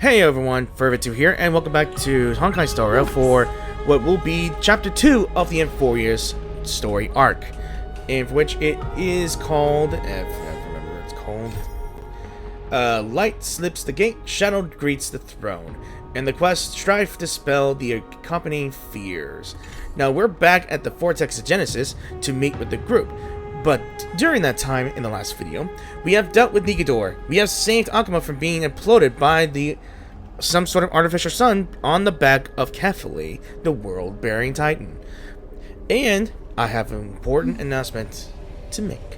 Hey everyone, Forever2 here, and welcome back to Honkai Star Rail for what will be Chapter 2 of the Warriors story arc, in which it is called, if I remember what it's called, Light Slips the Gate, Shadow Greets the Throne, and the quest strive to dispel the accompanying fears. Now we're back at the Vortex of Genesis to meet with the group. But during that time, in the last video, we have dealt with Nikador. We have saved Akuma from being imploded by some sort of artificial sun on the back of Kefali, the world-bearing titan. And I have an important announcement to make.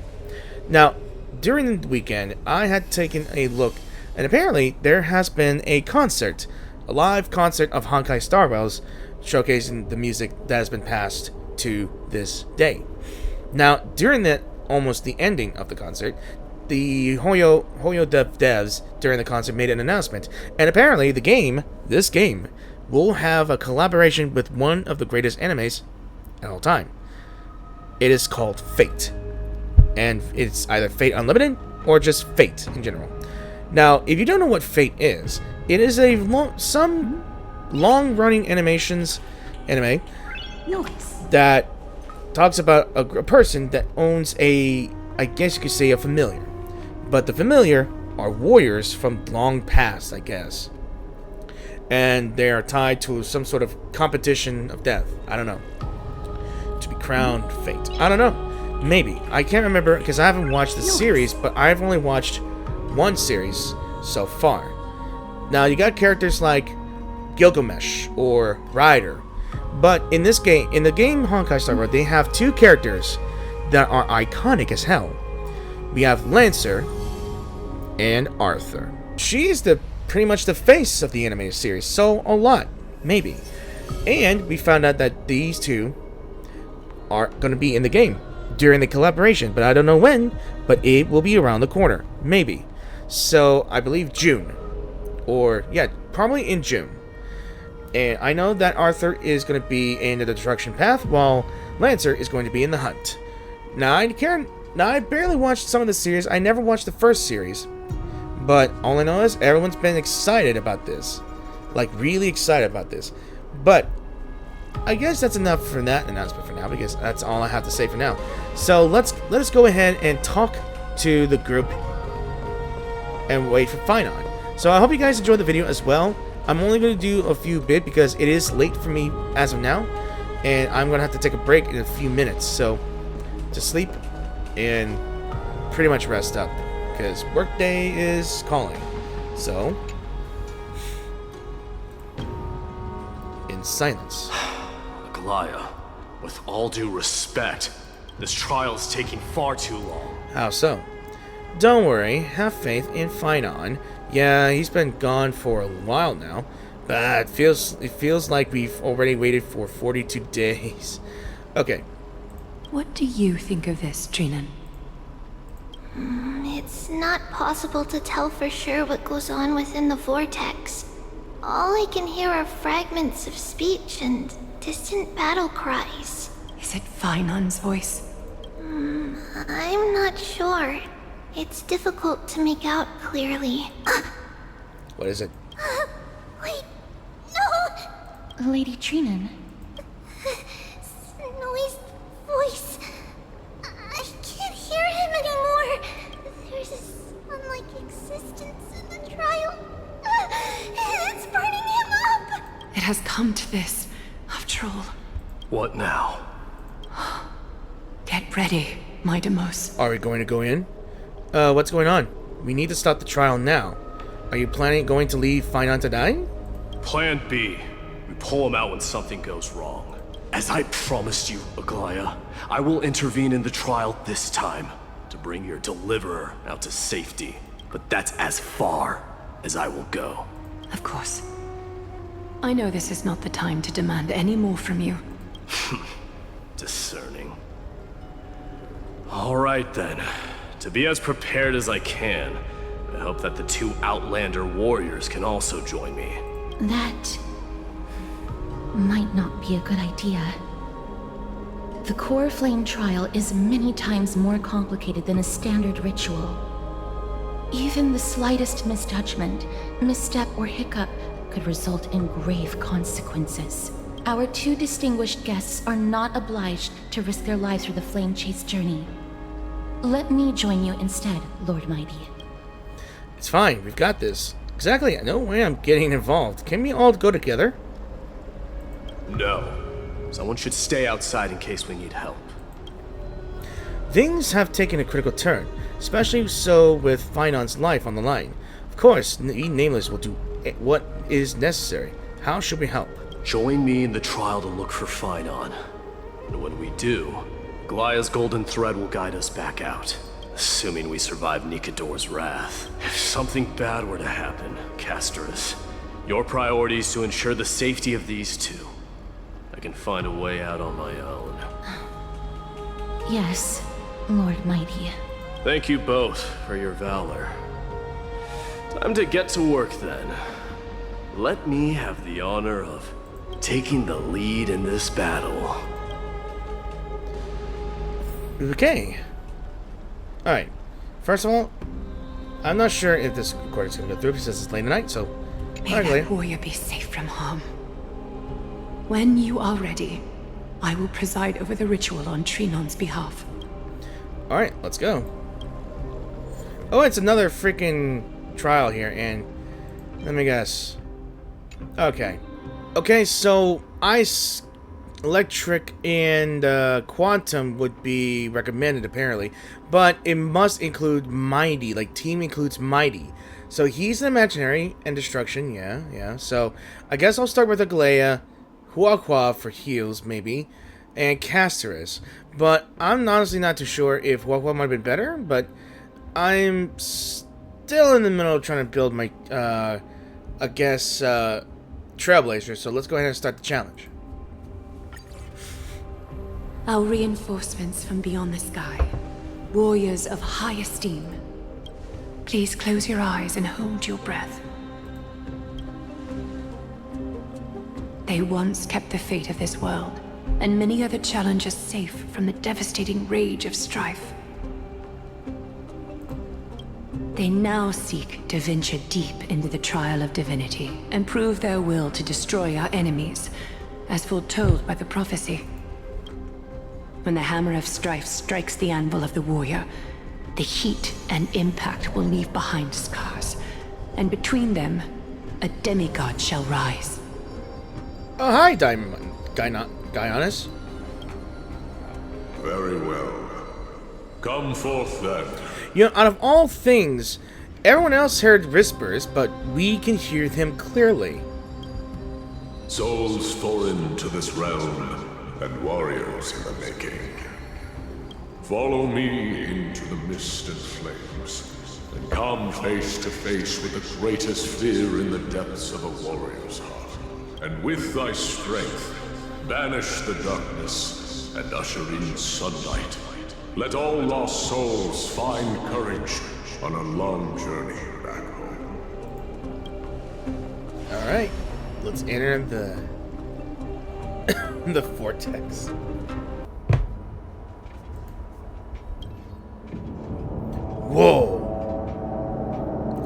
Now, during the weekend, I had taken a look, and apparently there has been a concert, a live concert of Honkai Star Rails, showcasing the music that has been passed to this day. Now, during almost the ending of the concert, the Hoyo devs during the concert made an announcement, and apparently this game, will have a collaboration with one of the greatest animes at all time. It is called Fate, and it's either Fate Unlimited or just Fate in general. Now, if you don't know what Fate is, it is some long-running anime that talks about a person that owns I guess you could say a familiar. But the familiar are warriors from long past, I guess. And they are tied to some sort of competition of death. I don't know. To be crowned fate. I don't know. Maybe. I can't remember because I haven't watched the series, but I've only watched one series so far. Now, you got characters like Gilgamesh or Ryder. But in the game Honkai Star Rail, they have two characters that are iconic as hell. We have Lancer and Arthur. She is pretty much the face of the animated series, so a lot, maybe. And we found out that these two are going to be in the game during the collaboration, but I don't know when, but it will be around the corner, maybe. So I believe June, or yeah, probably in June. And I know that Arthur is going to be in the Destruction Path, while Lancer is going to be in the Hunt. Now, I barely watched some of the series. I never watched the first series. But all I know is everyone's been excited about this. Like, really excited about this. But I guess that's enough for that announcement for now, because that's all I have to say for now. So let us go ahead and talk to the group and wait for Phainon. So I hope you guys enjoyed the video as well. I'm only going to do a few bit because it is late for me as of now, and I'm going to have to take a break in a few minutes, so to sleep and pretty much rest up because workday is calling. So in silence. Aglaya, with all due respect, this trial is taking far too long. How so? Don't worry, have faith in Phainon. Yeah, he's been gone for a while now, but it feels like we've already waited for 42 days. Okay. What do you think of this, Trinan? It's not possible to tell for sure what goes on within the vortex. All I can hear are fragments of speech and distant battle cries. Is it Phainon's voice? I'm not sure. It's difficult to make out clearly. What is it? Wait, no! Lady Trinan. Snowy's voice. I can't hear him anymore. There's a sun-like existence in the trial. It's burning him up. It has come to this, after all. What now? Get ready, my Demos. Are we going to go in? What's going on? We need to stop the trial now. Are you going to leave Phainon to die? Plan B. We pull him out when something goes wrong. As I promised you, Aglaya, I will intervene in the trial this time to bring your deliverer out to safety. But that's as far as I will go. Of course. I know this is not the time to demand any more from you. Discerning. All right then. To be as prepared as I can, I hope that the two Outlander warriors can also join me. That might not be a good idea. The core flame trial is many times more complicated than a standard ritual. Even the slightest misjudgment, misstep, or hiccup could result in grave consequences. Our two distinguished guests are not obliged to risk their lives for the flame chase journey. Let me join you instead, Lord Mydei. It's fine. We've got this. Exactly. No way I'm getting involved. Can we all go together? No. Someone should stay outside in case we need help. Things have taken a critical turn, especially so with Phainon's life on the line. Of course, Nameless will do what is necessary. How should we help? Join me in the trial to look for Phainon. And when we do, Glaia's golden thread will guide us back out. Assuming we survive Nikador's wrath. If something bad were to happen, Casterus, your priority is to ensure the safety of these two. I can find a way out on my own. Yes, Lord Mydei. Thank you both for your valor. Time to get to work then. Let me have the honor of taking the lead in this battle. Okay. Alright. First of all, I'm not sure if this recording is going to go through because it's late at night, so... May that warrior be safe from harm. When you are ready, I will preside over the ritual on Phainin's behalf. Alright, let's go. Oh, it's another freaking trial here, and... Let me guess. Okay. Okay, so ice, electric, and quantum would be recommended, apparently. But it must include Mydei, like team includes Mydei. So he's an imaginary and destruction, yeah. So I guess I'll start with Aglaia, Huahua for heals, maybe, and Casterus. But I'm honestly not too sure if Huahua might have been better, but I'm still in the middle of trying to build my, I guess, Trailblazer, so let's go ahead and start the challenge. Our reinforcements from beyond the sky, warriors of high esteem. Please close your eyes and hold your breath. They once kept the fate of this world, and many other challenges safe from the devastating rage of strife. They now seek to venture deep into the trial of divinity and prove their will to destroy our enemies, as foretold by the prophecy. When the hammer of strife strikes the anvil of the warrior, the heat and impact will leave behind scars, and between them, a demigod shall rise. Oh, hi, Gaianis. Very well. Come forth then. You know, out of all things, everyone else heard whispers, but we can hear them clearly. Souls foreign to this realm, and warriors in the making. Follow me into the mist and flames, and come face to face with the greatest fear in the depths of a warrior's heart. And with thy strength, banish the darkness and usher in sunlight. Let all lost souls find courage on a long journey back home. Alright, let's enter the the vortex. Whoa.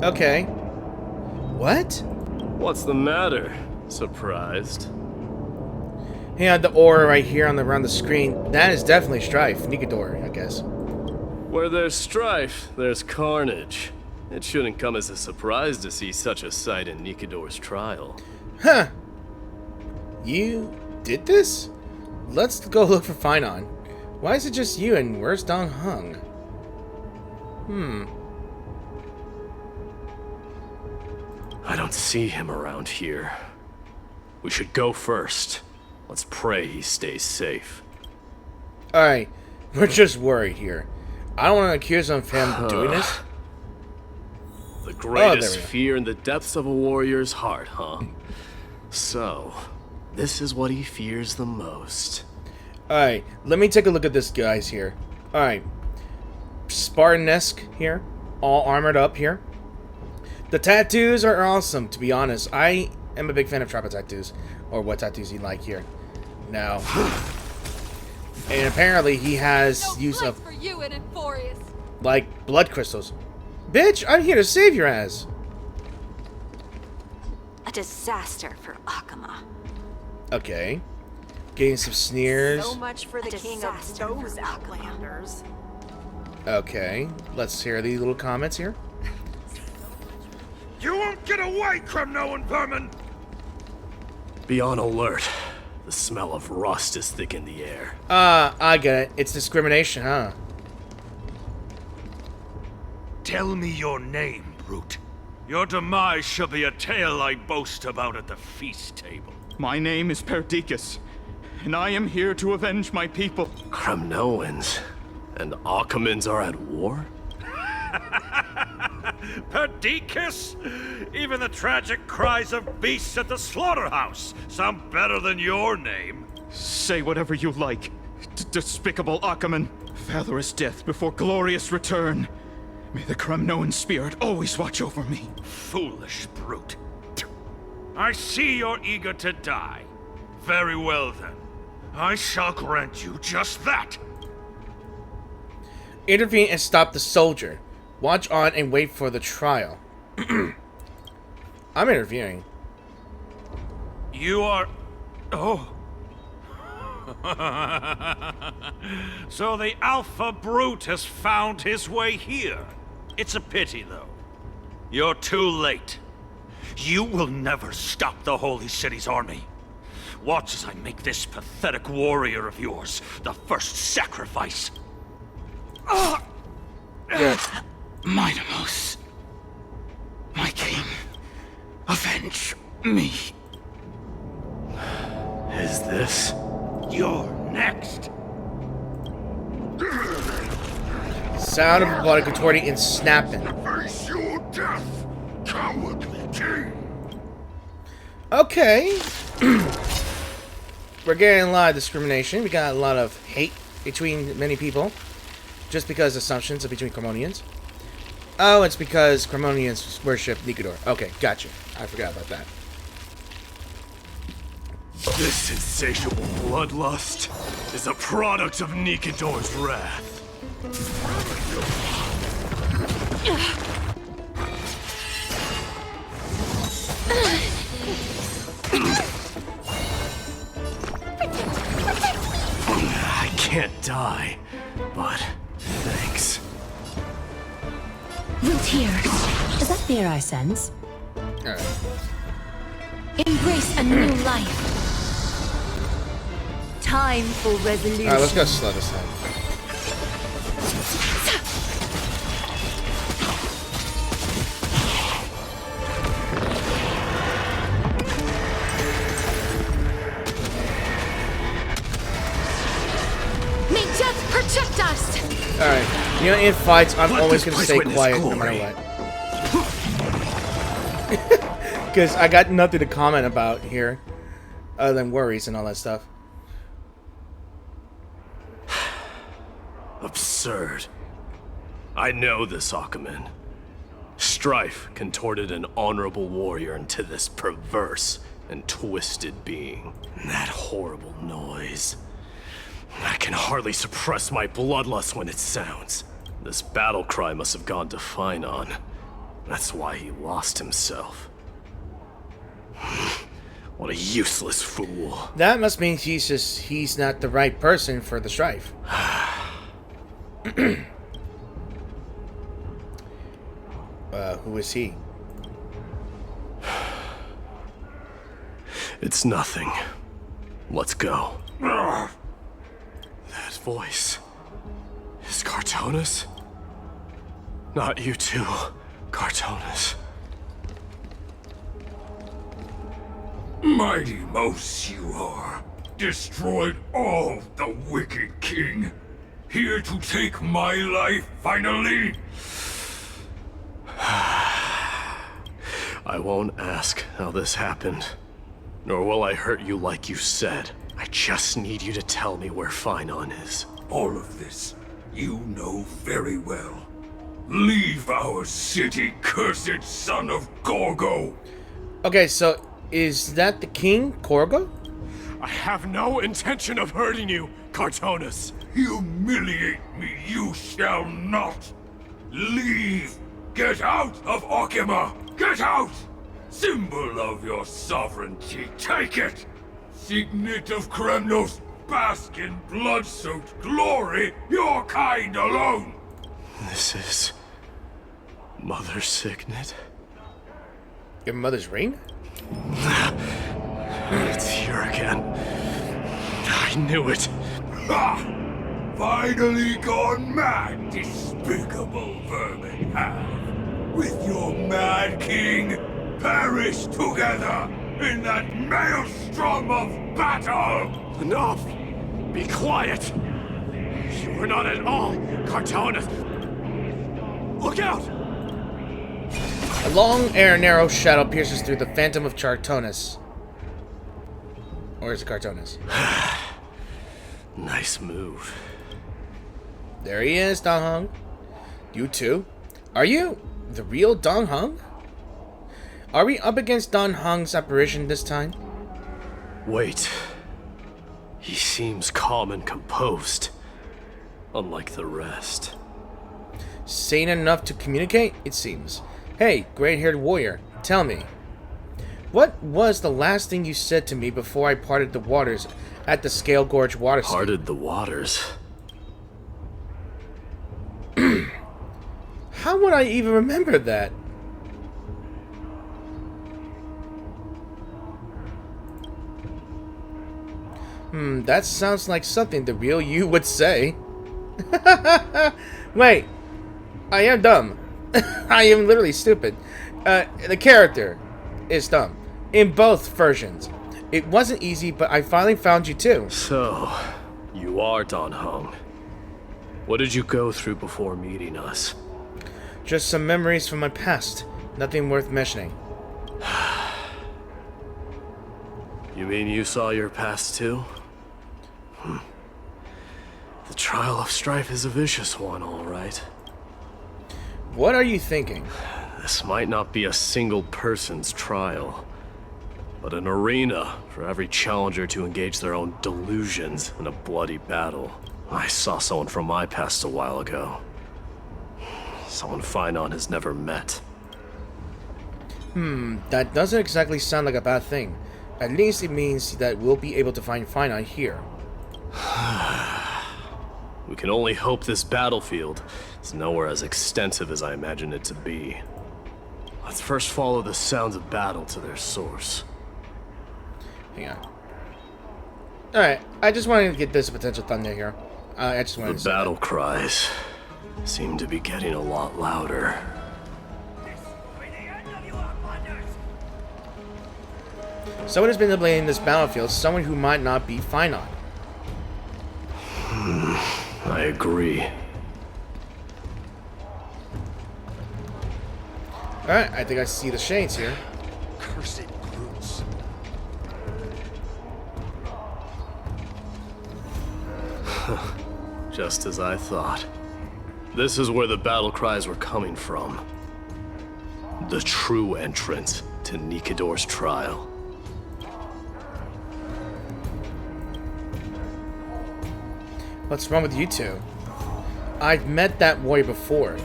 Okay. What? What's the matter? Surprised? Yeah, the aura right here on around the screen. That is definitely Strife. Nikador, I guess. Where there's strife, there's carnage. It shouldn't come as a surprise to see such a sight in Nikador's trial. Huh. You did this? Let's go look for Phainon. Why is it just you and where's Dong Heng? I don't see him around here. We should go first. Let's pray he stays safe. Alright, we're just worried here. I don't want to accuse him of him doing this. The greatest fear in the depths of a warrior's heart, huh? So, this is what he fears the most. Alright, let me take a look at this guys here. Alright. Spartan-esque here. All armored up here. The tattoos are awesome, to be honest. I am a big fan of tribal tattoos. Or what tattoos you like here. Now. And apparently he has use of... for you in Enforius. like blood crystals. Bitch, I'm here to save your ass. A disaster for Akama. Okay. Getting some sneers. So much for the king of those outlanders. Okay. Let's hear these little comments here. You won't get away, Kremnoan vermin! Be on alert. The smell of rust is thick in the air. I get it. It's discrimination, huh? Tell me your name, brute. Your demise shall be a tale I boast about at the feast table. My name is Perdiccas, and I am here to avenge my people. Kremnoans and Akamans are at war? Perdiccas? Even the tragic cries of beasts at the slaughterhouse sound better than your name. Say whatever you like. Despicable Akaman. Valorous death before glorious return. May the Kremnoan spirit always watch over me. Foolish brute. I see you're eager to die. Very well then. I shall grant you just that. Intervene and stop the soldier. Watch on and wait for the trial. I'm interviewing. You are... Oh. So the Alpha Brute has found his way here. It's a pity, though. You're too late. You will never stop the Holy City's army. Watch as I make this pathetic warrior of yours the first sacrifice. Mydei, my king, avenge me. Is this? You're next. Sound of body contorting and snapping. Face your death, cowardly king! Okay. We're getting a lot of discrimination. We got a lot of hate between many people. Just because assumptions are between Cremonians. Oh, it's because Cremonians worship Nikador. Okay, gotcha. I forgot about that. This insatiable bloodlust is a product of Nikador's wrath. I can't die, but thanks. Root here. Is that fear I sense? Alright. Embrace a new life. Time for resolution. Alright, let's go slow this time. May death protect us. Alright. You know, in fights, I'm Let always this going to place stay witness quiet no glory. matter what. Because I got nothing to comment about here. Other than worries and all that stuff. Absurd. I know this Akaman. Strife contorted an honorable warrior into this perverse and twisted being. That horrible noise. I can hardly suppress my bloodlust when it sounds. This battle cry must have gone to Phainon. That's why he lost himself. What a useless fool. That must mean he's not the right person for the strife. Who is he? It's nothing. Let's go. That voice. Is Cartonis? Not you too, Cartonis. Mighty Mos you are. Destroyed all the wicked king. Here to take my life finally? I won't ask how this happened. Nor will I hurt you like you said. I just need you to tell me where Phainon is. All of this you know very well. Leave our city, cursed son of Gorgo! Okay, so is that the king, Korgo? I have no intention of hurting you, Cartonis. Humiliate me you shall not! Leave, Get out of Akima! Get out! Symbol of your sovereignty, take it! Signet of Kremnos, bask in blood-soaked glory, your kind alone! This is... Mother's signet? Your mother's ring? It's here again. I knew it. Ha! Finally gone mad, despicable vermin have. With your mad king, perish together in that maelstrom of battle! Enough! Be quiet! You were not at all Cartonus! Look out! A long and narrow shadow pierces through the phantom of Chartonus. Or is it Cartonus? Nice move. There he is, Dong Heng. You too? Are you the real Dong Heng? Are we up against Dong Heng's apparition this time? Wait. He seems calm and composed. Unlike the rest. Sane enough to communicate, it seems. Hey, gray-haired warrior, tell me. What was the last thing you said to me before I parted the waters at the Scale Gorge waterscape? Parted the waters? How would I even remember that? That sounds like something the real you would say. Wait, I am dumb. I am literally stupid. The character is dumb. In both versions. It wasn't easy, but I finally found you too. So, you are Dong Heng. What did you go through before meeting us? Just some memories from my past. Nothing worth mentioning. You mean you saw your past too? The trial of strife is a vicious one, all right. What are you thinking? This might not be a single person's trial, but an arena for every challenger to engage their own delusions in a bloody battle. I saw someone from my past a while ago. Someone Phainon has never met. That doesn't exactly sound like a bad thing. At least it means that we'll be able to find Phainon here. We can only hope this battlefield is nowhere as extensive as I imagine it to be. Let's first follow the sounds of battle to their source. Hang on. Alright, I just wanted to get this potential thunder here. I just wanted to The battle cries seem to be getting a lot louder. Someone has been blaming this battlefield, someone who might not be Phainon. I agree. Alright, I think I see the shades here. Cursed brutes. Just as I thought. This is where the battle cries were coming from. The true entrance to Nikador's trial. What's wrong with you two? I've met that warrior before.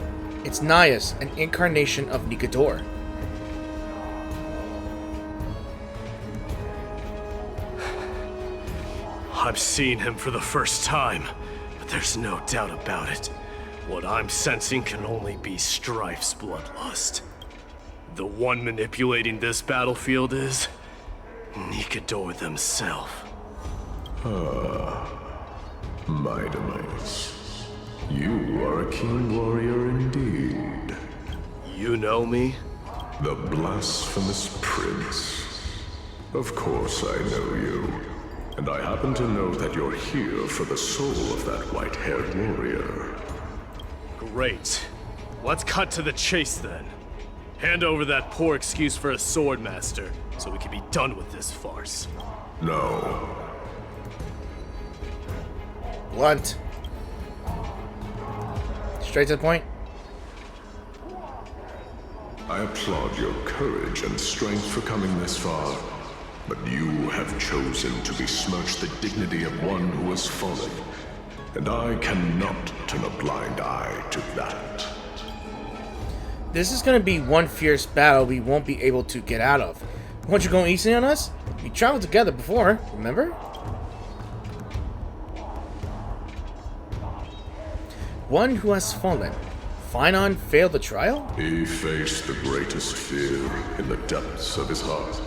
It's Nias, an incarnation of Nikador. I'm seeing him for the first time, but there's no doubt about it. What I'm sensing can only be Strife's bloodlust. The one manipulating this battlefield is Nikador themselves. Mydei, you are a keen warrior indeed. You know me? The blasphemous prince. Of course I know you. And I happen to know that you're here for the soul of that white-haired warrior. Great. Let's cut to the chase then. Hand over that poor excuse for a sword master, so we can be done with this farce. No. Blunt. Straight to the point. I applaud your courage and strength for coming this far, but you have chosen to besmirch the dignity of one who has fallen, and I cannot turn a blind eye to that. This is going to be one fierce battle we won't be able to get out of. Won't you go easy on us? We traveled together before, remember? One who has fallen. Phainon failed the trial? He faced the greatest fear in the depths of his heart,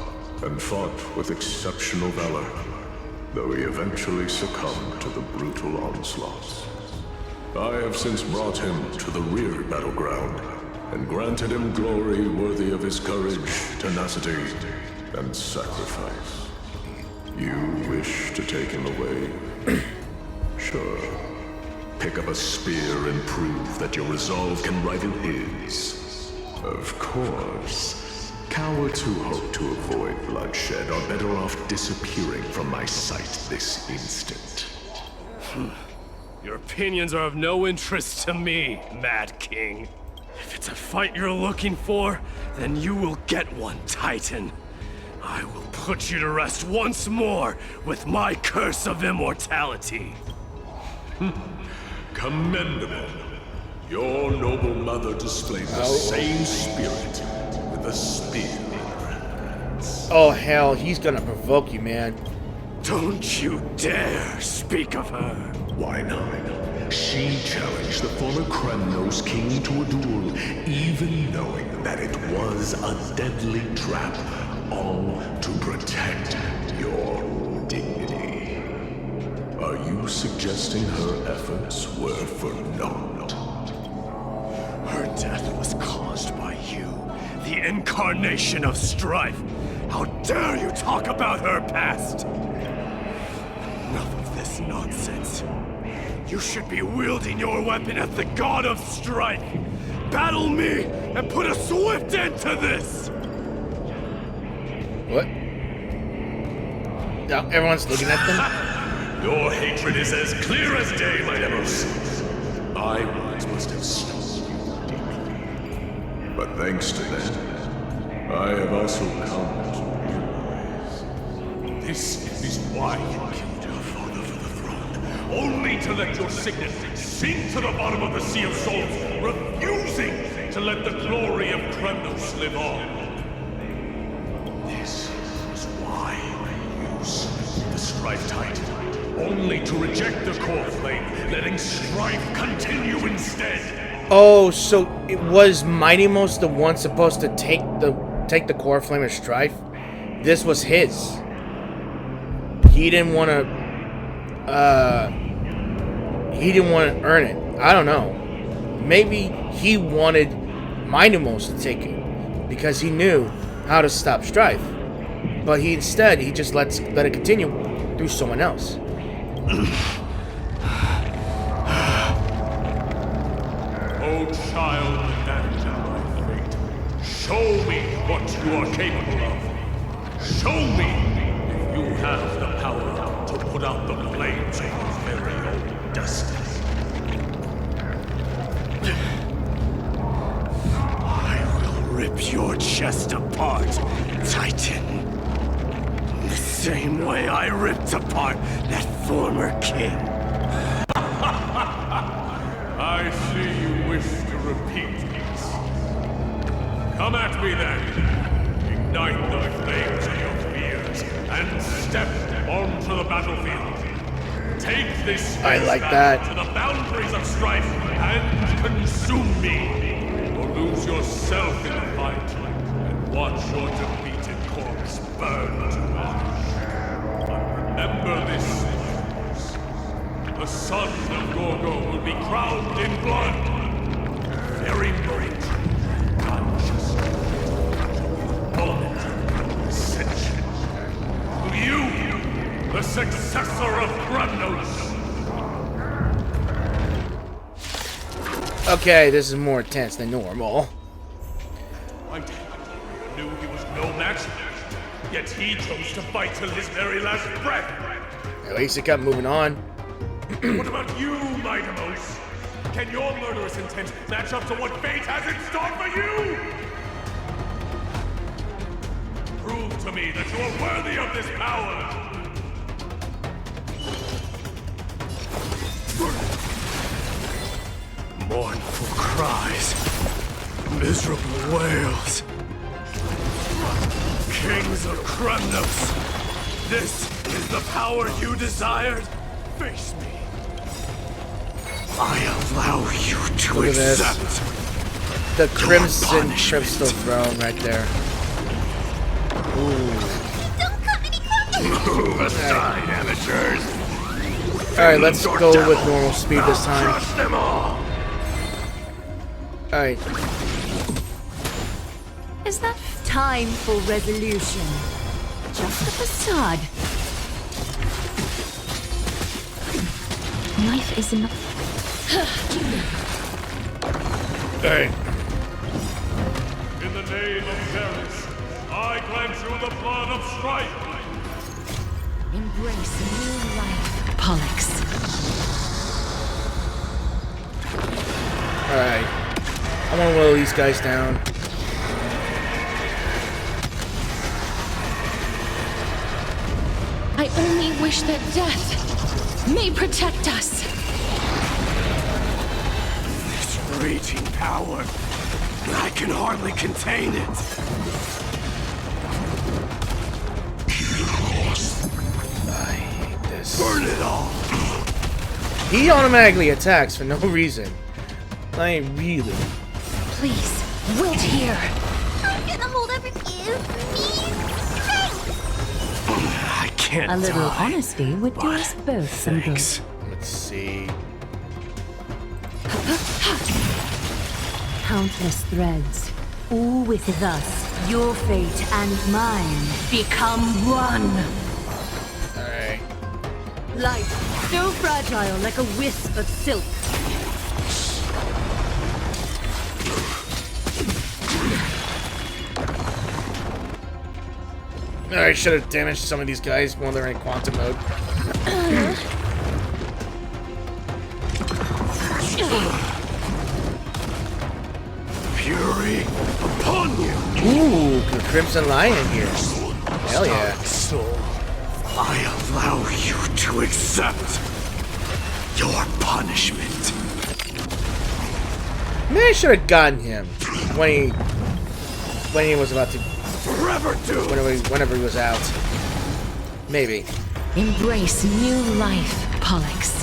and fought with exceptional valor, though he eventually succumbed to the brutal onslaughts. I have since brought him to the rear battleground, and granted him glory worthy of his courage, tenacity, and sacrifice. You wish to take him away? Sure. Pick up a spear and prove that your resolve can rival his. Of course. Cowards who hope to avoid bloodshed are better off disappearing from my sight this instant. Your opinions are of no interest to me, Mad King. If it's a fight you're looking for, then you will get one, Titan. I will put you to rest once more with my curse of immortality. Commendable. Your noble mother displayed the same spirit with a spear in her hands. Oh hell, he's gonna provoke you, man. Don't you dare speak of her. Why not? She challenged the former Kremnos king to a duel, even knowing that it was a deadly trap, all to protect your dignity. Are you suggesting her efforts were for naught? Her death was caused by you, the incarnation of strife. How dare you talk about her past? Enough of this nonsense. You should be wielding your weapon as the god of strife. Battle me and put a swift end to this! What? Now everyone's looking at them? Your hatred is as clear as day, Mydei. I once must have stung you deeply. But thanks to them, I have also come to realize this is why you killed your father for the throne, only to let your signet sink to the bottom of the Sea of Souls, refusing to let the glory of Kremnos live on. This is why you slew the Strife Titan, only to reject the core flame, letting strife continue instead. Oh, so it was Mydei the one supposed to take the core flame of strife? This was his. He didn't want to earn it. I don't know. Maybe he wanted Mydei to take it because he knew how to stop strife. But he just let it continue through someone else. Oh, child, that is my fate. Show me what you are capable of. Show me if you have the power to put out the flames of your very own destiny. I will rip your chest apart, Titan. The same way I ripped apart that former king. I see you wish to repeat this. Come at me then. Ignite the flames of your fears and step onto the battlefield. Take this I like that. to the boundaries of strife and consume me. Or lose yourself in the fight and watch your defeated corpse burn to ash. But remember this. The son of Gorgo will be crowned in blood. Very brave. Conscious. Moment of ascension. To you, the successor of Kremnos. Okay, this is more intense than normal. I knew he was no match, yet he chose to fight till his very last breath. At least it kept moving on. What about you, Mydei? Can your murderous intent match up to what fate has in store for you? Prove to me that you are worthy of this power! Mournful cries. Miserable whales. Kings of Kremnos. This is the power you desired? Face me. I allow you to Look at this. accept The Crimson punishment. Crystal Throne right there. Ooh. Don't come any closer! Move aside, amateurs. Alright, let's go with normal speed this time. Crush them all. Alright. Is that time for resolution? Just a facade. Life is not. Alright. In the name of Paris, I grant you the blood of strife. Embrace new life, Pollux. Alright. I want to whittle these guys down. I only wish that death may protect us. This raging power. I can hardly contain it. I hate this. Burn it all. He automatically attacks for no reason. I ain't really. Please, wait here. I'm gonna hold every give me strength! I can't A little die, honesty would do but us both some good. thanks. Let's see. Countless threads, all with us. Your fate and mine become one. Alright. Life, so fragile like a wisp of silk. I should have damaged some of these guys while they're in quantum mode. Fury upon you. Ooh, the Crimson Lion here. Hell yeah. Soul, I allow you to accept your punishment. Maybe I should have gotten him when he was about to, Forever doomed. whenever he was out. Maybe. Embrace new life, Pollux.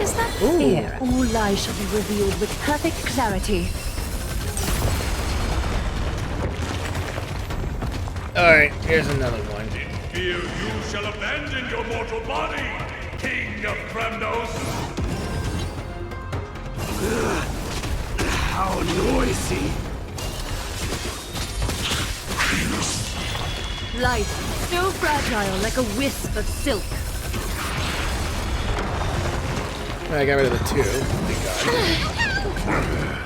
Is that Ooh. fear? All lies shall be revealed with perfect clarity. Alright, here's another one. In fear you shall abandon your mortal body, King of Kremnos. How noisy. Life, so fragile like a wisp of silk. I got rid of the two. Thank God.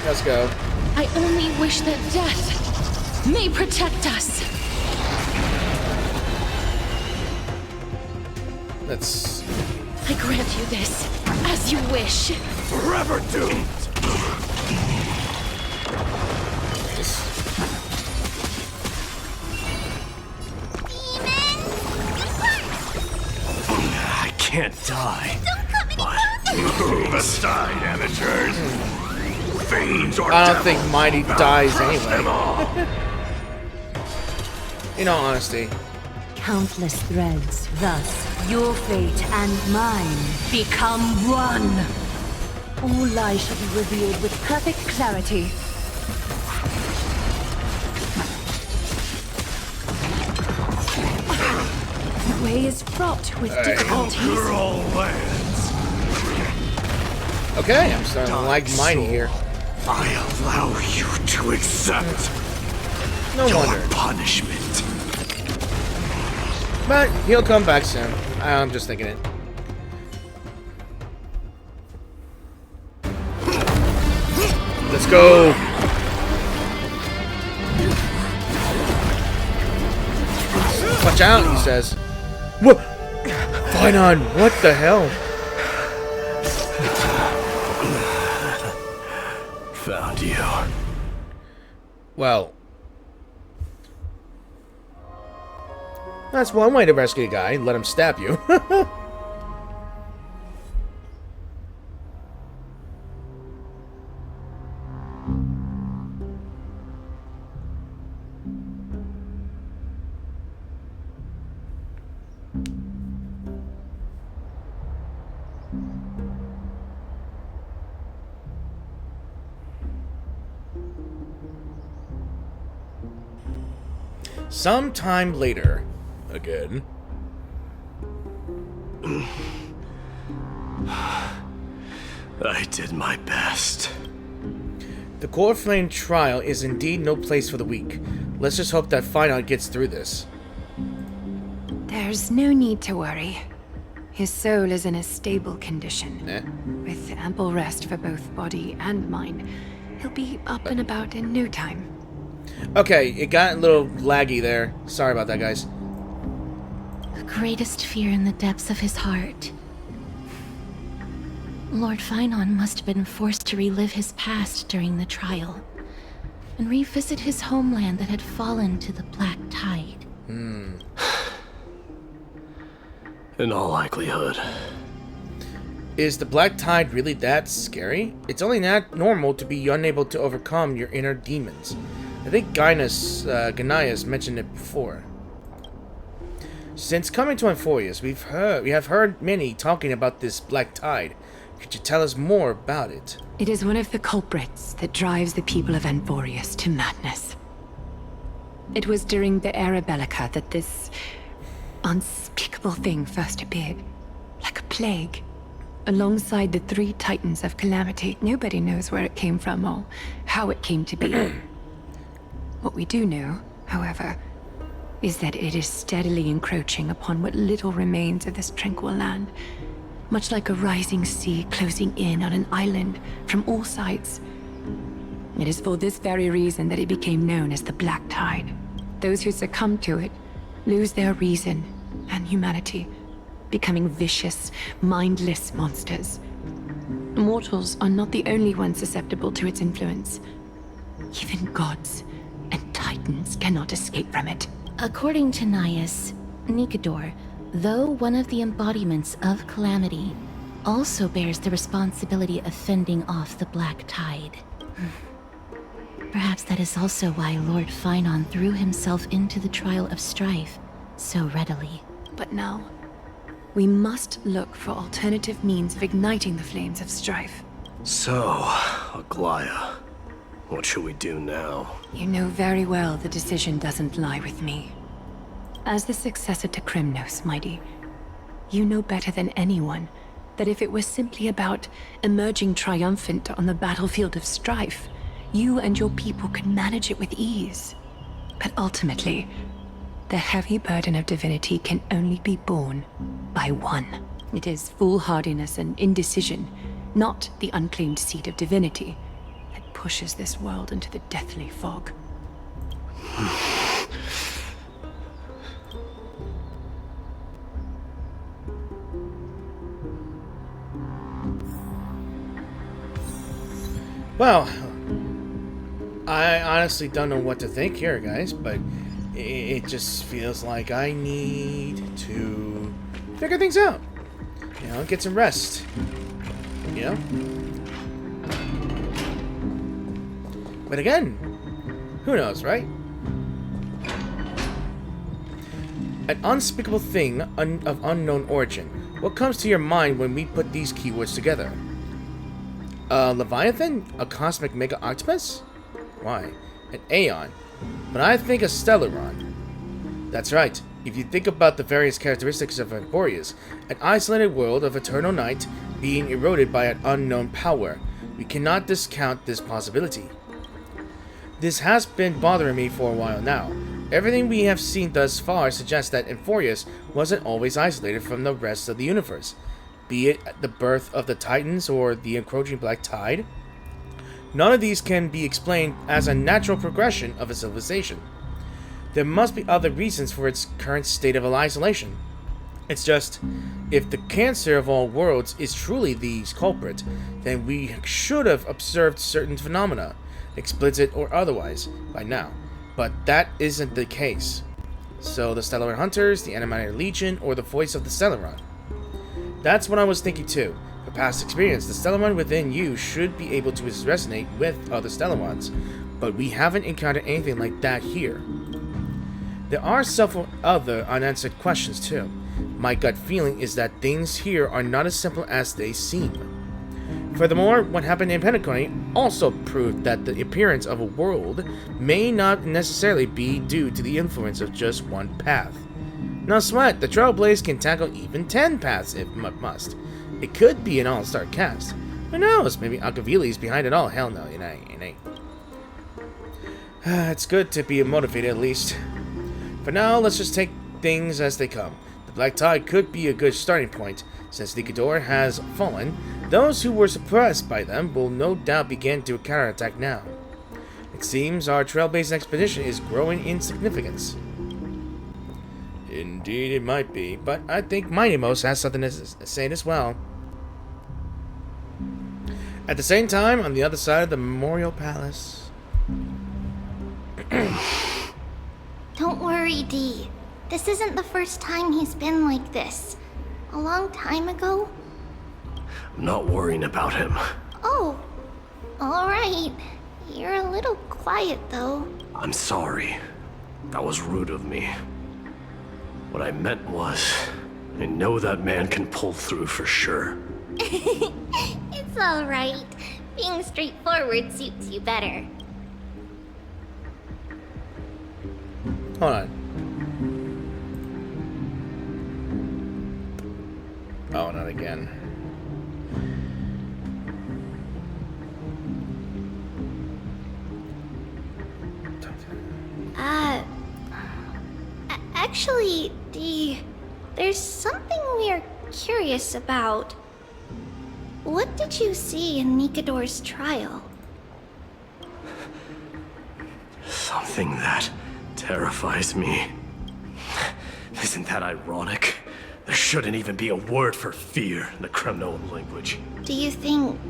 Let's go. I only wish that death may protect us. Let's. I grant you this, as you wish. Forever doomed. I can't die. But Move aside, amateurs. Fiends or I don't think devils, Mydei I'll dies crush them anyway. all. In all honesty. Countless threads, thus your fate and mine become one. All lies shall be revealed with perfect clarity. The way is fraught with difficulties. conquer all lands. Okay, I'm starting to like Mydei here. I allow you to accept No your wonder. punishment. But he'll come back soon. I'm just thinking it. Let's go. Watch out, he says. What? Phainon, what the hell? you. Well, that's one way to rescue a guy. Let him stab you. Sometime later, again. I did my best. The Core Flame trial is indeed no place for the weak. Let's just hope that Phainon gets through this. There's no need to worry. His soul is in a stable condition. With ample rest for both body and mind, he'll be up and about in no time. Okay, it got a little laggy there. Sorry about that, guys. The greatest fear in the depths of his heart. Lord Phainon must have been forced to relive his past during the trial, and revisit his homeland that had fallen to the Black Tide. In all likelihood. Is the Black Tide really that scary? It's only not normal to be unable to overcome your inner demons. I think Gaius mentioned it before. Since coming to Amphorius, we have heard many talking about this Black Tide. Could you tell us more about it? It is one of the culprits that drives the people of Amphorius to madness. It was during the Era Bellica that this unspeakable thing first appeared, like a plague, alongside the 3 Titans of Calamity. Nobody knows where it came from or how it came to be. What we do know, however, is that it is steadily encroaching upon what little remains of this tranquil land, much like a rising sea closing in on an island from all sides. It is for this very reason that it became known as the Black Tide. Those who succumb to it lose their reason and humanity, becoming vicious, mindless monsters. Mortals are not the only ones susceptible to its influence. Even gods and titans cannot escape from it. According to Gaius, Nikador, though one of the embodiments of Calamity, also bears the responsibility of fending off the Black Tide. Perhaps that is also why Lord Phainon threw himself into the trial of strife so readily. But now, we must look for alternative means of igniting the flames of strife. So, Aglaia, what should we do now? You know very well the decision doesn't lie with me. As the successor to Krymnos, Mydei, you know better than anyone that if it was simply about emerging triumphant on the battlefield of strife, you and your people could manage it with ease. But ultimately, the heavy burden of divinity can only be borne by one. It is foolhardiness and indecision, not the unclaimed seat of divinity, that pushes this world into the deathly fog. Well, I honestly don't know what to think here, guys, but it just feels like I need to figure things out. You know, get some rest. You know? But again, who knows, right? An unspeakable thing of unknown origin. What comes to your mind when we put these keywords together? Leviathan? A cosmic mega octopus? Why? An Aeon. But I think a Stellaron. That's right. If you think about the various characteristics of Amphorius, an isolated world of eternal night being eroded by an unknown power, we cannot discount this possibility. This has been bothering me for a while now. Everything we have seen thus far suggests that Amphorius wasn't always isolated from the rest of the universe. Be it the birth of the Titans or the encroaching Black Tide. None of these can be explained as a natural progression of a civilization. There must be other reasons for its current state of isolation. It's just, if the cancer of all worlds is truly the culprit, then we should have observed certain phenomena, explicit or otherwise, by now. But that isn't the case. So the Stellar Hunters, the Animated Legion, or the voice of the Stellar. That's what I was thinking too. For past experience, the Stellar within you should be able to resonate with other Stellar ones, but we haven't encountered anything like that here. There are several other unanswered questions too. My gut feeling is that things here are not as simple as they seem. Furthermore, what happened in Phainon also proved that the appearance of a world may not necessarily be due to the influence of just one path. No sweat, the Trailblaze can tackle even 10 paths if must. It could be an all-star cast. Who knows, maybe Akavili's behind it all. Hell no, it ain't. It's good to be motivated at least. For now, let's just take things as they come. The Black Tide could be a good starting point. Since Nikador has fallen, those who were suppressed by them will no doubt begin to counterattack now. It seems our trail-based expedition is growing in significance. Indeed it might be, but I think Mydei has something to say as well. At the same time, on the other side of the Memorial Palace... Don't worry, Dee. This isn't the first time he's been like this. A long time ago? I'm not worrying about him. Oh, alright. You're a little quiet, though. I'm sorry. That was rude of me. What I meant was, I know that man can pull through for sure. It's alright. Being straightforward suits you better. Hold on. Oh, not again. Actually, Dee, there's something we're curious about. What did you see in Nikador's trial? Something that terrifies me. Isn't that ironic? There shouldn't even be a word for fear in the Kremnoan language. Do you think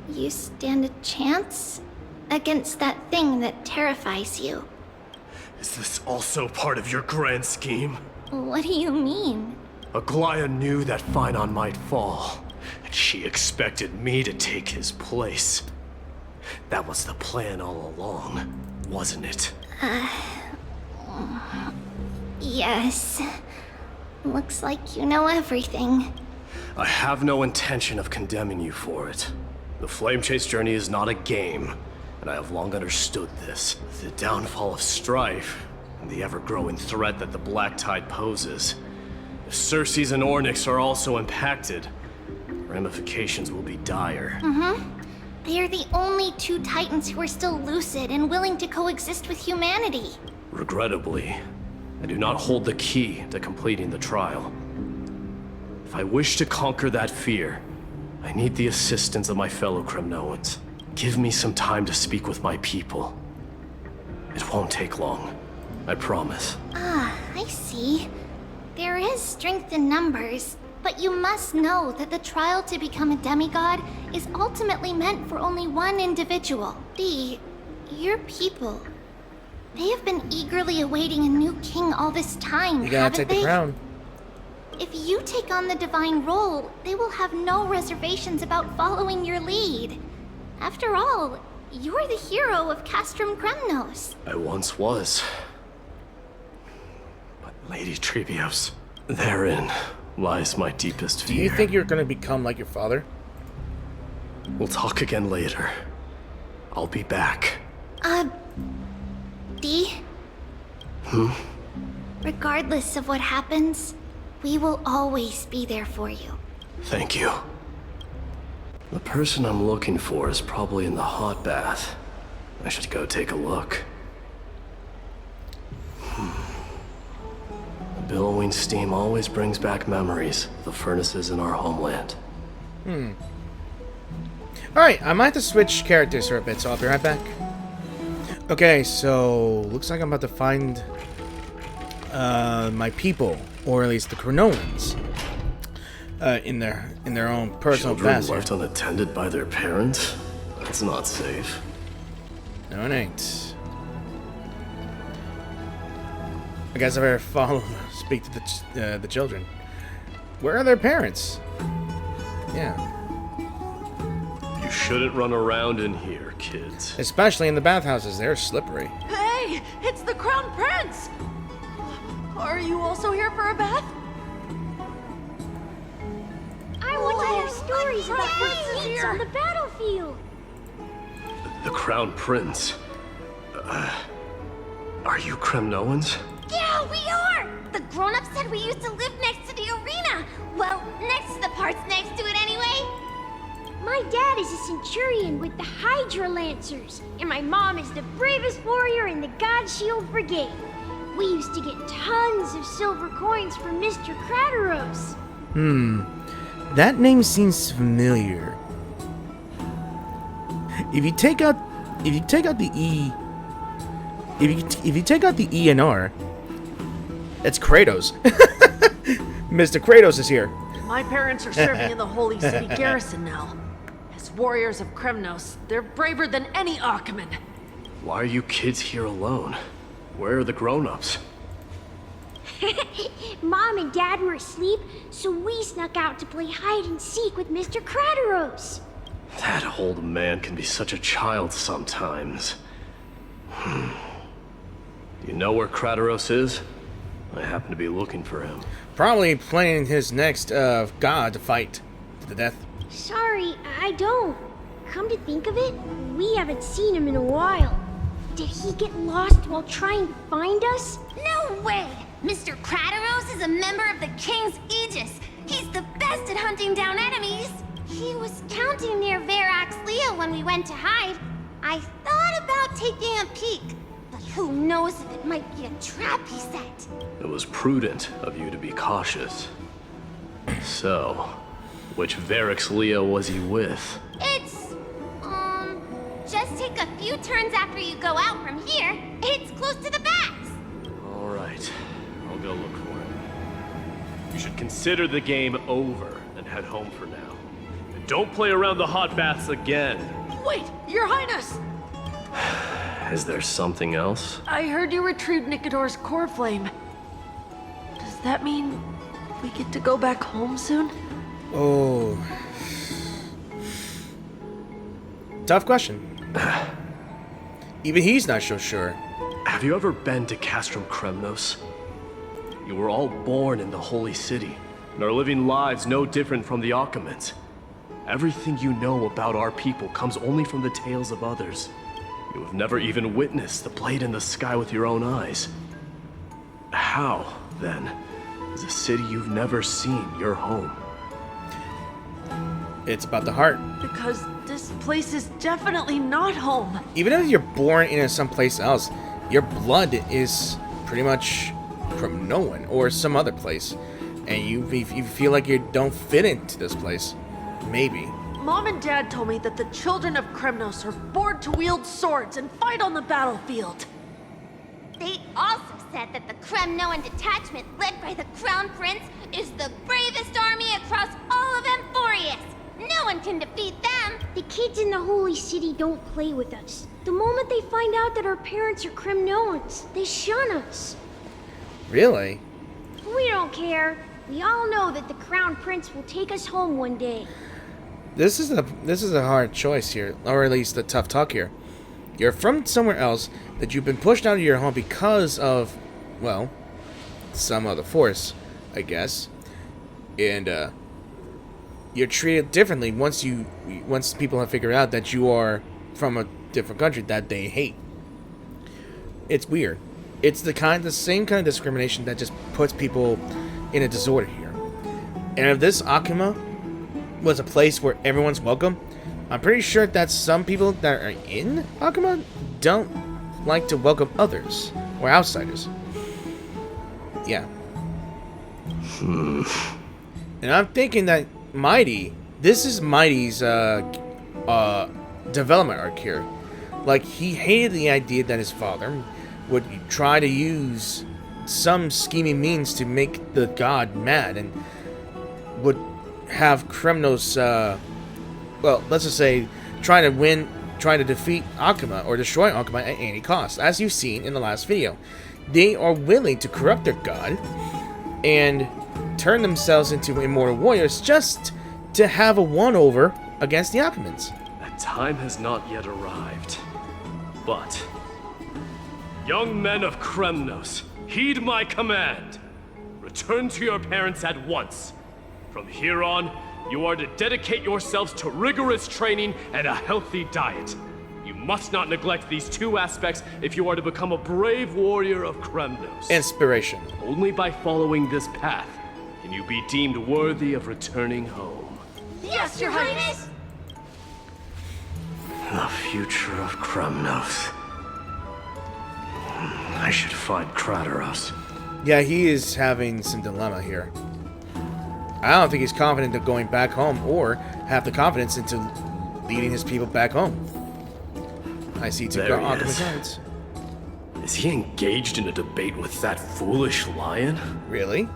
you stand a chance against that thing that terrifies you? Is this also part of your grand scheme? What do you mean? Aglaia knew that Phainon might fall, and she expected me to take his place. That was the plan all along, wasn't it? Yes. Looks like you know everything. I have no intention of condemning you for it. The Flame Chase journey is not a game, and I have long understood this. The downfall of strife, and the ever-growing threat that the Black Tide poses. If Circes and Ornyx are also impacted, the ramifications will be dire. They are the only two Titans who are still lucid and willing to coexist with humanity. Regrettably, I do not hold the key to completing the trial. If I wish to conquer that fear, I need the assistance of my fellow Kremnoans. Give me some time to speak with my people. It won't take long, I promise. I see. There is strength in numbers, but you must know that the trial to become a demigod is ultimately meant for only one individual. Dee, your people. They have been eagerly awaiting a new king all this time, You gotta haven't take they? the crown. If you take on the divine role, they will have no reservations about following your lead. After all, you're the hero of Castrum Kremnos. I once was. But Lady Trebios, therein lies my deepest fear. Do you think you're gonna become like your father? We'll talk again later. I'll be back. Dee? Regardless of what happens, we will always be there for you. Thank you. The person I'm looking for is probably in the hot bath. I should go take a look. The billowing steam always brings back memories of the furnaces in our homeland. Alright, I might have to switch characters for a bit, so I'll be right back. Okay, so looks like I'm about to find my people, or at least the Chronoans, in their own personal Children baths. left unattended by their parents? That's not safe. Donate. I guess I better speak to the children. Where are their parents? Yeah. You shouldn't run around in here, kids. Especially in the bathhouses. They're slippery. Hey, it's the Crown Prince! Are you also here for a bath? I want to hear stories about Prince is feats here. on the battlefield. The Crown Prince. Are you Kremnoans? Yeah, we are! The grown-ups said we used to live next to the arena. Well, next to the parts next to it anyway. My dad is a centurion with the Hydra Lancers, and my mom is the bravest warrior in the God Shield Brigade. We used to get tons of silver coins from Mr. Krataros. That name seems familiar. If you take out the E, if you take out the E and R, it's Kratos. Mr. Kratos is here. My parents are serving in the Holy City garrison now. As warriors of Kremnos, they're braver than any Achaemen. Why are you kids here alone? Where are the grown-ups? Mom and Dad were asleep, so we snuck out to play hide and seek with Mr. Krataros. That old man can be such a child sometimes. You know where Krataros is? I happen to be looking for him. Probably planning his next god to fight to the death. Sorry, I don't. Come to think of it, we haven't seen him in a while. Did he get lost while trying to find us? No way! Mr. Krataros is a member of the King's Aegis. He's the best at hunting down enemies. He was counting near Verax when we went to hide. I thought about taking a peek, but who knows if it might be a trap he set. It was prudent of you to be cautious. So, which Verax was he with? It's, just take a few turns after you go out from here. It's close to the bats. All right, I'll go look for him. You should consider the game over and head home for now. And don't play around the hot baths again. Wait, Your Highness! Is there something else? I heard you retrieved Nikador's core flame. Does that mean we get to go back home soon? Oh. Tough question. Even he's not so sure. Have you ever been to Castrum Kremnos? You were all born in the Holy City, and are living lives no different from the Achaemens. Everything you know about our people comes only from the tales of others. You have never even witnessed the blade in the sky with your own eyes. How, then, is a city you've never seen your home? It's about the heart. Because this place is definitely not home. Even if you're born in someplace else, your blood is pretty much from no one or some other place. And you feel like you don't fit into this place. Maybe. Mom and Dad told me that the children of Kremnos are born to wield swords and fight on the battlefield. They also said that the Kremnoan detachment led by the Crown Prince is the bravest army across all of Amphorius. No one can defeat them. The kids in the Holy City don't play with us. The moment they find out that our parents are Kremnoans, they shun us. Really? We don't care. We all know that the Crown Prince will take us home one day. This is a hard choice here, or at least a tough talk here. You're from somewhere else that you've been pushed out of your home because of, well, some other force, I guess. And you're treated differently once people have figured out that you are from a different country that they hate. It's weird. It's the same kind of discrimination that just puts people in a disorder here. And if this Achaema was a place where everyone's welcome, I'm pretty sure that some people that are in Achaema don't like to welcome others or outsiders. Yeah. And I'm thinking that this is Mydei's development arc here. Like, he hated the idea that his father would try to use some scheming means to make the god mad and would have Kremnos, well, let's just say, trying to win trying to defeat Akuma or destroy Akuma at any cost, as you've seen in the last video. They are willing to corrupt their god and turn themselves into immortal warriors just to have a one-over against the Akumans. That time has not yet arrived. But, young men of Kremnos, heed my command. Return to your parents at once. From here on, you are to dedicate yourselves to rigorous training and a healthy diet. You must not neglect these two aspects if you are to become a brave warrior of Kremnos. Inspiration. Only by following this path can you be deemed worthy of returning home. Yes, Your Highness! The future of Kremnos. I should find Kradaros. Yeah, he is having some dilemma here. I don't think he's confident of going back home or have the confidence into leading his people back home. I see two Akuma guards. Is he engaged in a debate with that foolish lion? Really?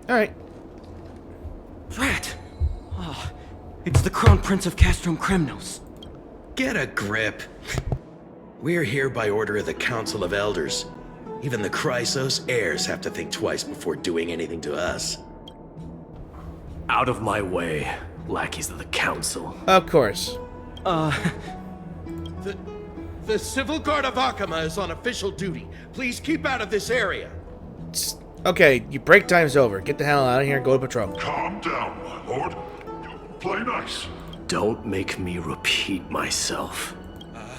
Alright. Rat! Oh, it's the Crown Prince of Castrum Kremnos. Get a grip. We're here by order of the Council of Elders. Even the Chrysos heirs have to think twice before doing anything to us. Out of my way, lackeys of the Council. Of course. The Civil Guard of Akuma is on official duty. Please keep out of this area. Okay, your break time's over. Get the hell out of here and go to patrol. Calm down, my lord. Play nice. Don't make me repeat myself.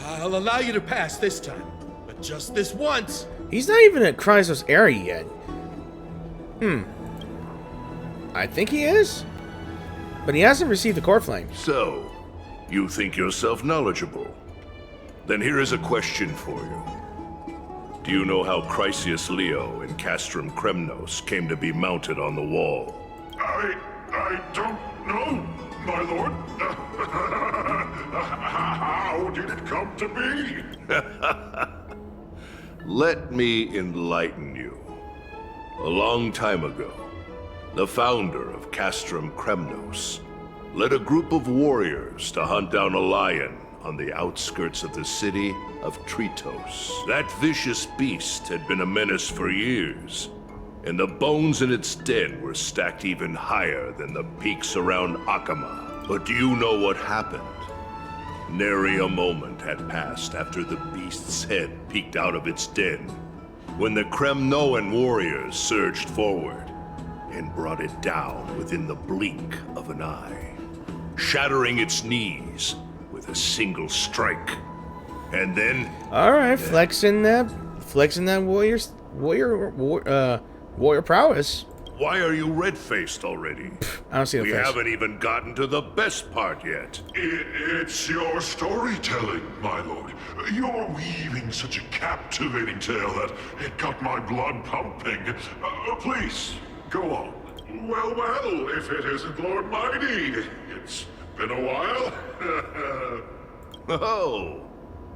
I'll allow you to pass this time, but just this once. He's not even at Chrysos area yet. I think he is. But he hasn't received the core flame. So, you think yourself knowledgeable? Then here is a question for you. Do you know how Chrysius Leo in Castrum Kremnos came to be mounted on the wall? I don't know, my lord. How did it come to be? Let me enlighten you. A long time ago, the founder of Castrum Kremnos led a group of warriors to hunt down a lion on the outskirts of the city of Tritos. That vicious beast had been a menace for years, and the bones in its den were stacked even higher than the peaks around Akuma. But do you know what happened? Nary a moment had passed after the beast's head peeked out of its den, when the Kremnoan warriors surged forward and brought it down within the blink of an eye, shattering its knees with a single strike. And then... Alright, flexing that warrior prowess. Why are you red-faced already? I don't see the We face. haven't even gotten to the best part yet. It's your storytelling, my lord. You're weaving such a captivating tale that it got my blood pumping. Please, go on. Well, if it isn't Lord Mydei. It's been a while. Oh,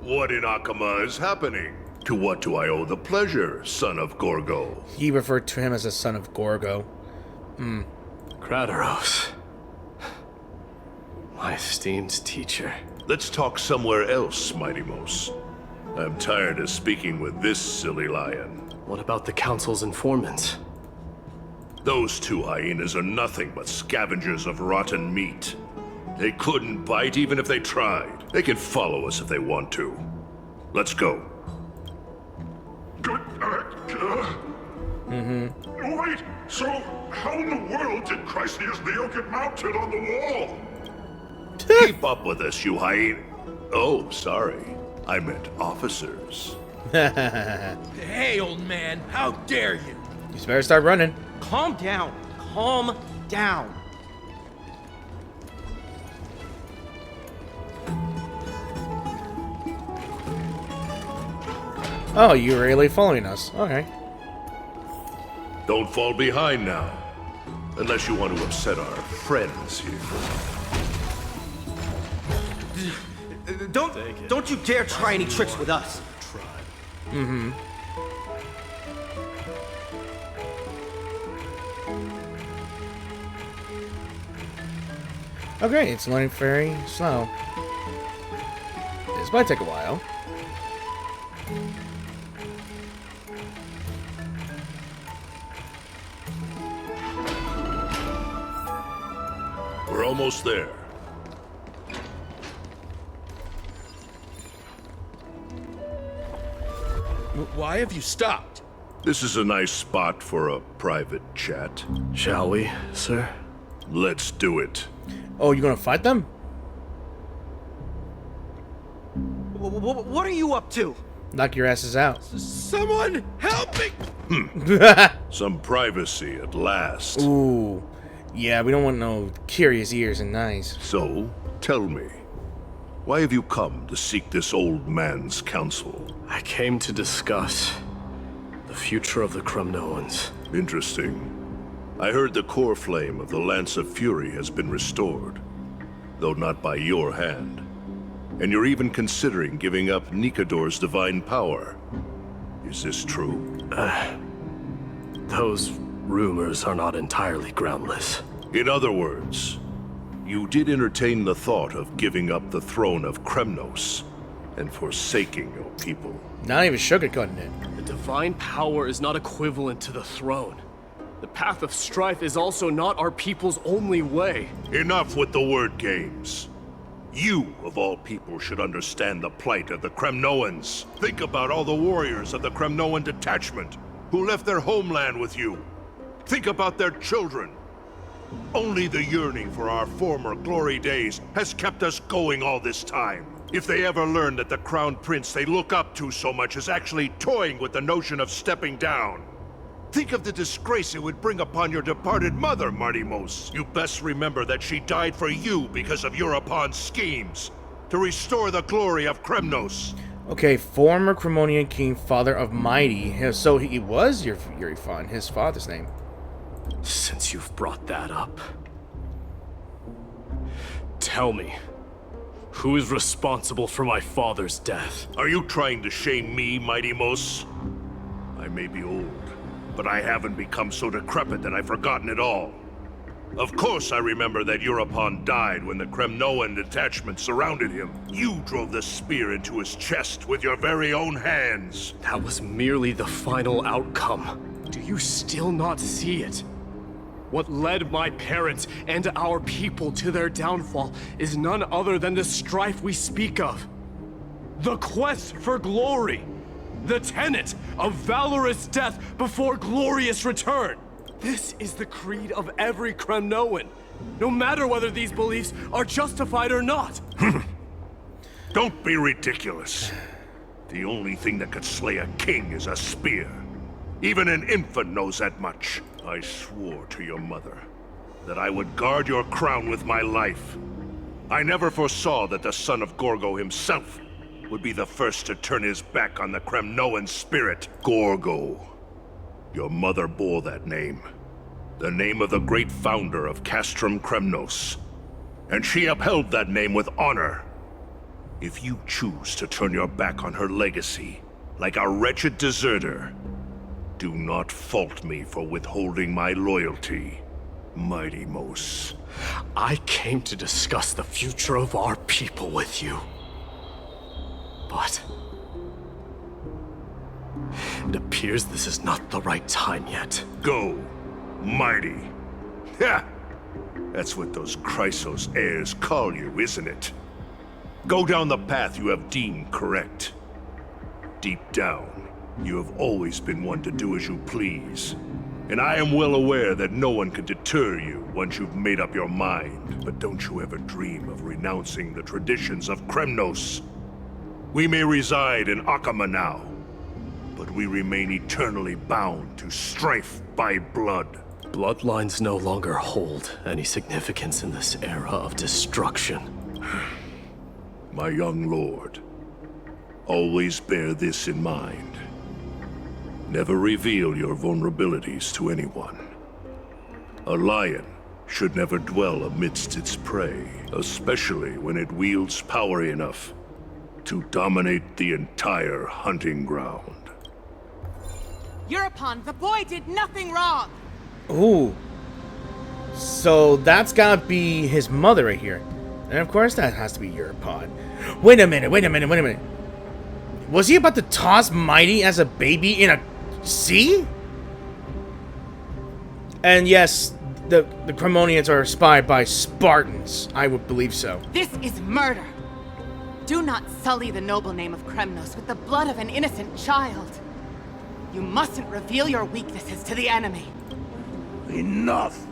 what in Akuma is happening? To what do I owe the pleasure, son of Gorgo? He referred to him as a son of Gorgo. Kradaros. My esteemed teacher. Let's talk somewhere else, Mighty Mos. I'm tired of speaking with this silly lion. What about the Council's informants? Those two hyenas are nothing but scavengers of rotten meat. They couldn't bite even if they tried. They can follow us if they want to. Let's go. Good. Wait, so how in the world did Chrysius Leo get mounted on the wall? Keep up with us, you hyena. Oh, sorry. I meant officers. Hey, old man, how dare you? You better start running. Calm down. Calm down. Oh, you're really following us. Okay. Don't fall behind now. Unless you want to upset our friends here. Don't you dare try any tricks with us. Okay, it's learning very slow. This might take a while. We're almost there. Why have you stopped? This is a nice spot for a private chat. Shall we, sir? Let's do it. Oh, you gonna fight them? What are you up to? Knock your asses out. Someone help me! Some privacy at last. Ooh. Yeah, we don't want no curious ears and eyes. So, tell me, why have you come to seek this old man's counsel? I came to discuss the future of the Kremnoans. Interesting. I heard the core flame of the Lance of Fury has been restored, though not by your hand. And you're even considering giving up Nikador's divine power. Is this true? Those rumors are not entirely groundless. In other words, you did entertain the thought of giving up the throne of Kremnos and forsaking your people. Not even sugarcoating it. The divine power is not equivalent to the throne. The path of strife is also not our people's only way. Enough with the word games. You, of all people, should understand the plight of the Kremnoans. Think about all the warriors of the Kremnoan detachment who left their homeland with you. Think about their children. Only the yearning for our former glory days has kept us going all this time. If they ever learn that the crown prince they look up to so much is actually toying with the notion of stepping down, think of the disgrace it would bring upon your departed mother, Mydei. You best remember that she died for you because of Europon's schemes to restore the glory of Kremnos. Okay, former Cremonian king, father of Mydei. So he was Eurifon, his father's name. Since you've brought that up, tell me, who is responsible for my father's death? Are you trying to shame me, Mydei? I may be old, but I haven't become so decrepit that I've forgotten it all. Of course I remember that Europon died when the Kremnoan detachment surrounded him. You drove the spear into his chest with your very own hands. That was merely the final outcome. Do you still not see it? What led my parents and our people to their downfall is none other than the strife we speak of. The quest for glory. The tenet of valorous death before glorious return. This is the creed of every Kremnoan, no matter whether these beliefs are justified or not. Don't be ridiculous. The only thing that could slay a king is a spear. Even an infant knows that much. I swore to your mother that I would guard your crown with my life. I never foresaw that the son of Gorgo himself would be the first to turn his back on the Kremnoan spirit. Gorgo. Your mother bore that name. The name of the great founder of Castrum Kremnos. And she upheld that name with honor. If you choose to turn your back on her legacy, like a wretched deserter, do not fault me for withholding my loyalty, Mydei. I came to discuss the future of our people with you. But it appears this is not the right time yet. Go, Mydei. Ha! That's what those Chrysos heirs call you, isn't it? Go down the path you have deemed correct. Deep down, you have always been one to do as you please. And I am well aware that no one can deter you once you've made up your mind. But don't you ever dream of renouncing the traditions of Kremnos. We may reside in Akama now, but we remain eternally bound to strife by blood. Bloodlines no longer hold any significance in this era of destruction. My young lord, always bear this in mind. Never reveal your vulnerabilities to anyone. A lion should never dwell amidst its prey, especially when it wields power enough to dominate the entire hunting ground. Euripon, the boy did nothing wrong! Ooh. So that's gotta be his mother right here. And of course that has to be Europod. Wait a minute. Was he about to toss Mydei as a baby in a sea? And yes, the Cremonians are spied by Spartans. I would believe so. This is murder. Do not sully the noble name of Kremnos with the blood of an innocent child. You mustn't reveal your weaknesses to the enemy. Enough!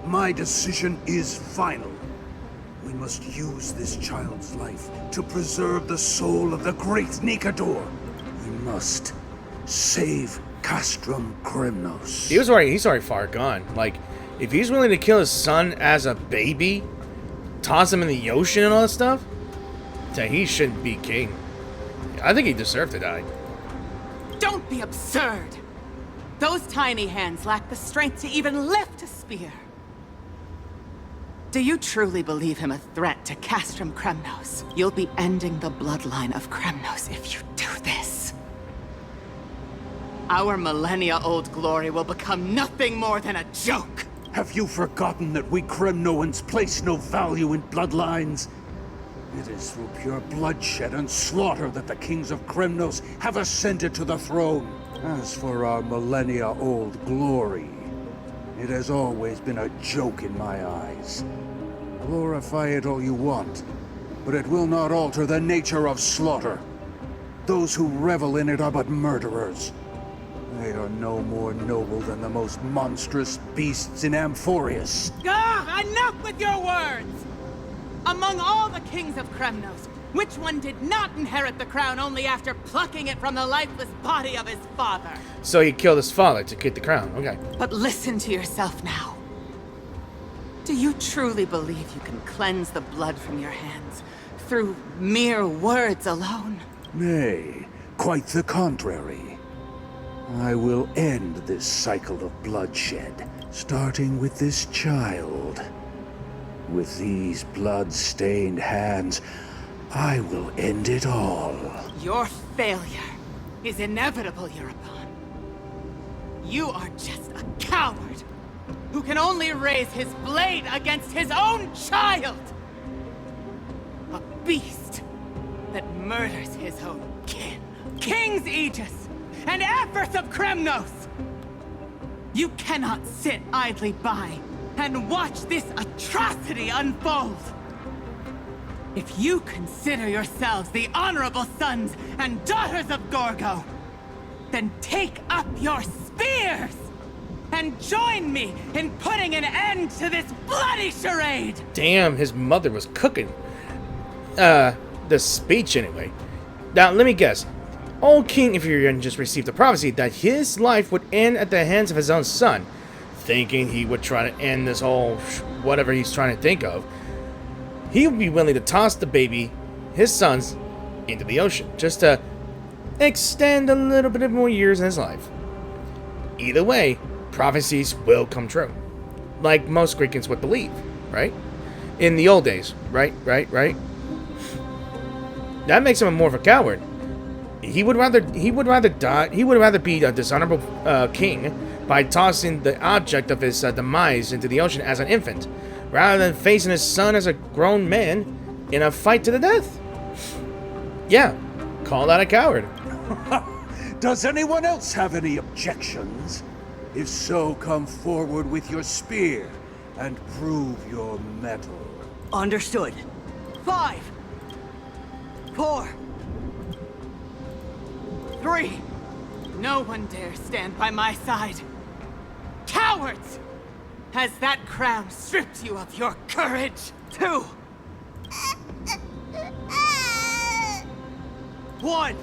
My decision is final. We must use this child's life to preserve the soul of the great Nikador. We must save Castrum Kremnos. He's already far gone. Like, if he's willing to kill his son as a baby, toss him in the ocean and all that stuff, then he shouldn't be king. I think he deserved to die. Don't be absurd! Those tiny hands lack the strength to even lift a spear. Do you truly believe him a threat to Castrum Kremnos? You'll be ending the bloodline of Kremnos if you do this. Our millennia-old glory will become nothing more than a joke. Have you forgotten that we Kremnoans place no value in bloodlines? It is through pure bloodshed and slaughter that the kings of Kremnos have ascended to the throne. As for our millennia-old glory, it has always been a joke in my eyes. Glorify it all you want, but it will not alter the nature of slaughter. Those who revel in it are but murderers. They are no more noble than the most monstrous beasts in Amphorius. Enough with your words! Among all the kings of Kremnos, which one did not inherit the crown only after plucking it from the lifeless body of his father? So he killed his father to get the crown. Okay. But listen to yourself now. Do you truly believe you can cleanse the blood from your hands through mere words alone? Nay, quite the contrary. I will end this cycle of bloodshed, starting with this child. With these blood-stained hands, I will end it all. Your failure is inevitable, Europon. You are just a coward who can only raise his blade against his own child. A beast that murders his own kin. King's Aegis and Empress of Kremnos! You cannot sit idly by and watch this atrocity unfold. If you consider yourselves the honorable sons and daughters of Gorgo, then take up your spears and join me in putting an end to this bloody charade! Damn, his mother was cooking. The speech anyway. Now, let me guess. Old King Infurion just received a prophecy that his life would end at the hands of his own son, thinking he would try to end this whole whatever he's trying to think of. He would be willing to toss the baby, his sons, into the ocean, just to extend a little bit more years in his life. Either way, prophecies will come true. Like most Greekans would believe, right? In the old days, right? That makes him more of a coward. He would rather die. He would rather be a dishonorable king by tossing the object of his demise into the ocean as an infant, rather than facing his son as a grown man in a fight to the death. Yeah, call that a coward. Does anyone else have any objections? If so, come forward with your spear and prove your mettle. Understood. 5, 4, 3. No one dare stand by my side. Cowards! Has that crown stripped you of your courage? 2, 1.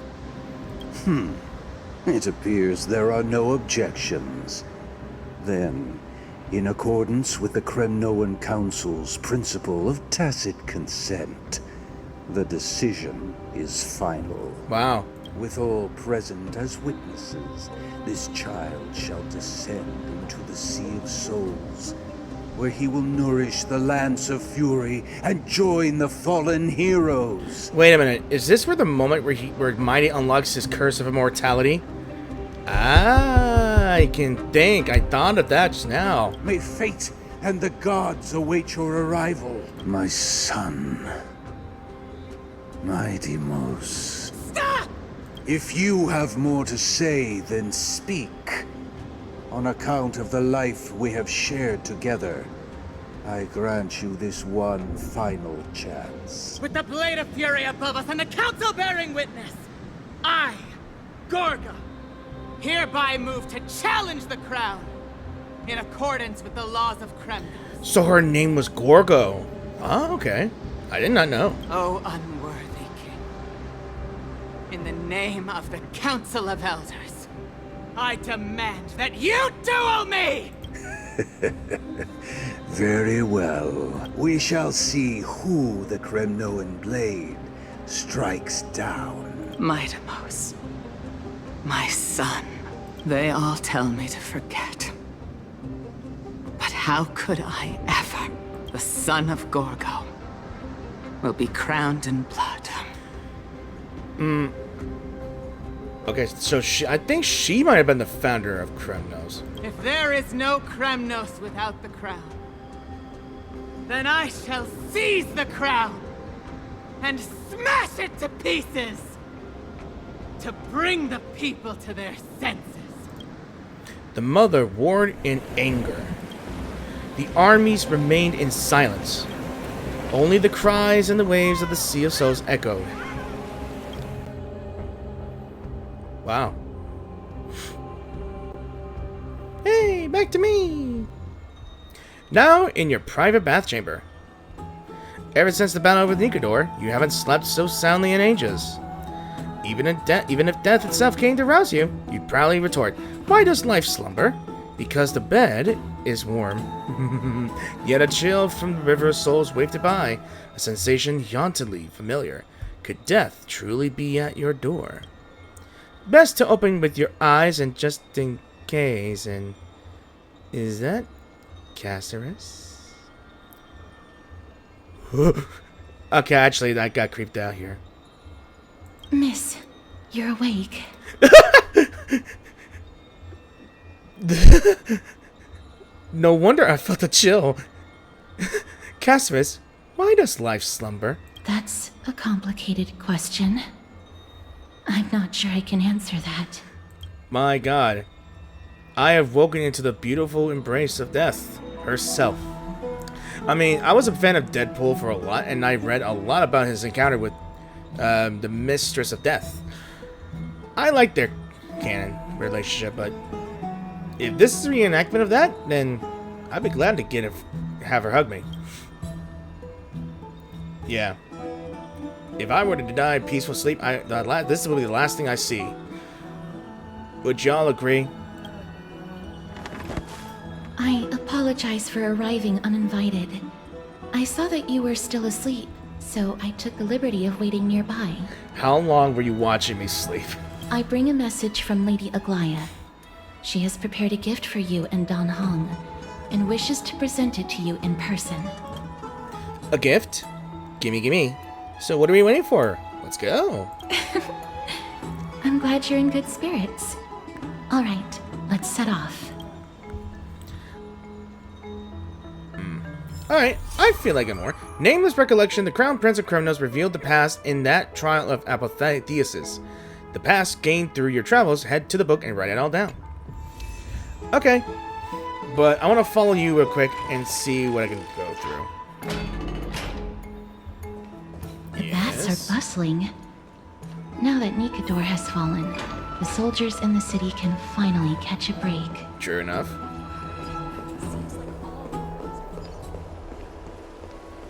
It appears there are no objections. Then, in accordance with the Kremnoan Council's principle of tacit consent, the decision is final. Wow. With all present as witnesses, this child shall descend into the Sea of Souls, where he will nourish the Lance of Fury and join the fallen heroes. Wait a minute, is this where the moment where Mydei unlocks his curse of immortality? Ah, I can think. I thought of that just now. May fate and the gods await your arrival. My son, Mydei. Stop! If you have more to say, then speak. On account of the life we have shared together, I grant you this one final chance. With the blade of fury above us and the council bearing witness, I, Gorgo, hereby move to challenge the crown in accordance with the laws of Kremnos. So her name was Gorgo. Oh, okay. I did not know. Oh, unworthy king. In the name of the Council of Elders, I demand that you duel me! Very well. We shall see who the Kremnoan blade strikes down. Mydei, my son. They all tell me to forget. But how could I ever? The son of Gorgo will be crowned in blood. Okay, so I think she might have been the founder of Kremnos. If there is no Kremnos without the crown, then I shall seize the crown and smash it to pieces to bring the people to their senses. The mother roared in anger. The armies remained in silence. Only the cries and the waves of the Sea of Souls echoed. Wow. Hey, back to me! Now in your private bath chamber. Ever since the battle with Nikador, you haven't slept so soundly in ages. Even if death itself came to rouse you, you'd proudly retort, "Why does life slumber? Because the bed is warm." Yet a chill from the river of souls wafted by, a sensation hauntedly familiar. Could death truly be at your door? Best to open with your eyes and just in case, and... Is that Caceres? Okay, actually, I got creeped out here. Miss, you're awake. No wonder I felt a chill. Caceres, why does life slumber? That's a complicated question. I'm not sure I can answer that. My God. I have woken into the beautiful embrace of death herself. I mean, I was a fan of Deadpool for a lot, and I read a lot about his encounter with the Mistress of Death. I like their canon relationship, but if this is a reenactment of that, then I'd be glad to have her hug me. Yeah. If I were to die peaceful sleep, this will be the last thing I see. Would y'all agree? I apologize for arriving uninvited. I saw that you were still asleep, so I took the liberty of waiting nearby. How long were you watching me sleep? I bring a message from Lady Aglaya. She has prepared a gift for you and Don Heng, and wishes to present it to you in person. A gift? Gimme. So what are we waiting for? Let's go. I'm glad you're in good spirits. All right, let's set off. Alright, I feel like it more. Nameless recollection, the Crown Prince of Kremnos revealed the past in that trial of apotheosis. The past gained through your travels, head to the book and write it all down. Okay, but I want to follow you real quick and see what I can go through. The bats are bustling. Now that Nikador has fallen, the soldiers in the city can finally catch a break. True enough.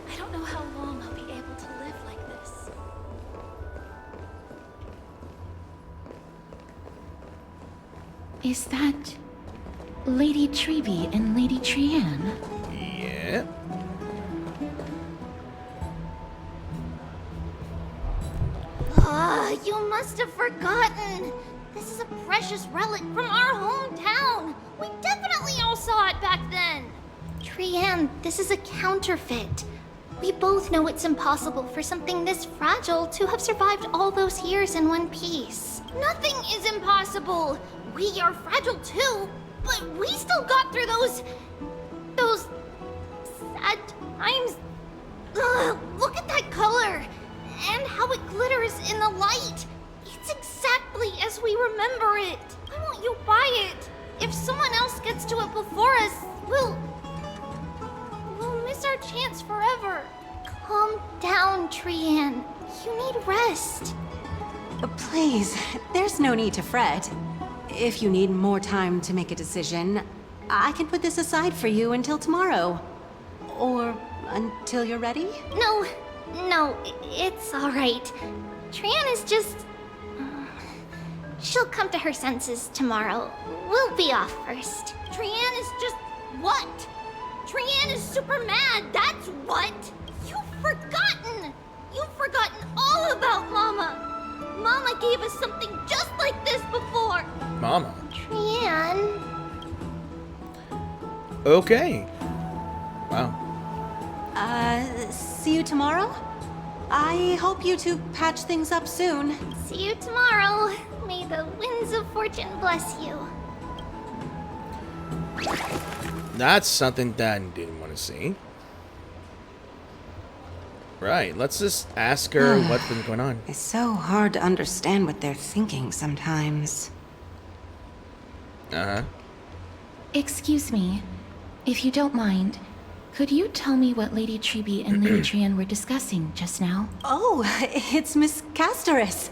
I don't know how long I'll be able to live like this. Is that Lady Treby and Lady Trianne? Yeah. You must have forgotten. This is a precious relic from our hometown. We definitely all saw it back then. Trianne, this is a counterfeit. We both know it's impossible for something this fragile to have survived all those years in one piece. Nothing is impossible. We are fragile too, but we still got through those at times... Ugh, look at that color! And how it glitters in the light! It's exactly as we remember it! Why won't you buy it? If someone else gets to it before us, we'll miss our chance forever. Calm down, Trian. You need rest. Please, there's no need to fret. If you need more time to make a decision, I can put this aside for you until tomorrow. Or until you're ready? No, it's alright. Trian is just... She'll come to her senses tomorrow. We'll be off first. Trian is just... what? Trian is super mad, that's what! You've forgotten! You've forgotten all about Mama! Mama gave us something just like this before! Mama? Trian... Okay. Wow. See you tomorrow? I hope you two patch things up soon. See you tomorrow. May the winds of fortune bless you. That's something that I didn't want to see. Right, let's just ask her what's been going on. It's so hard to understand what they're thinking sometimes. Uh-huh. Excuse me, if you don't mind, could you tell me what Lady Treby and Lady Trian were discussing just now? Oh, it's Miss Castoris.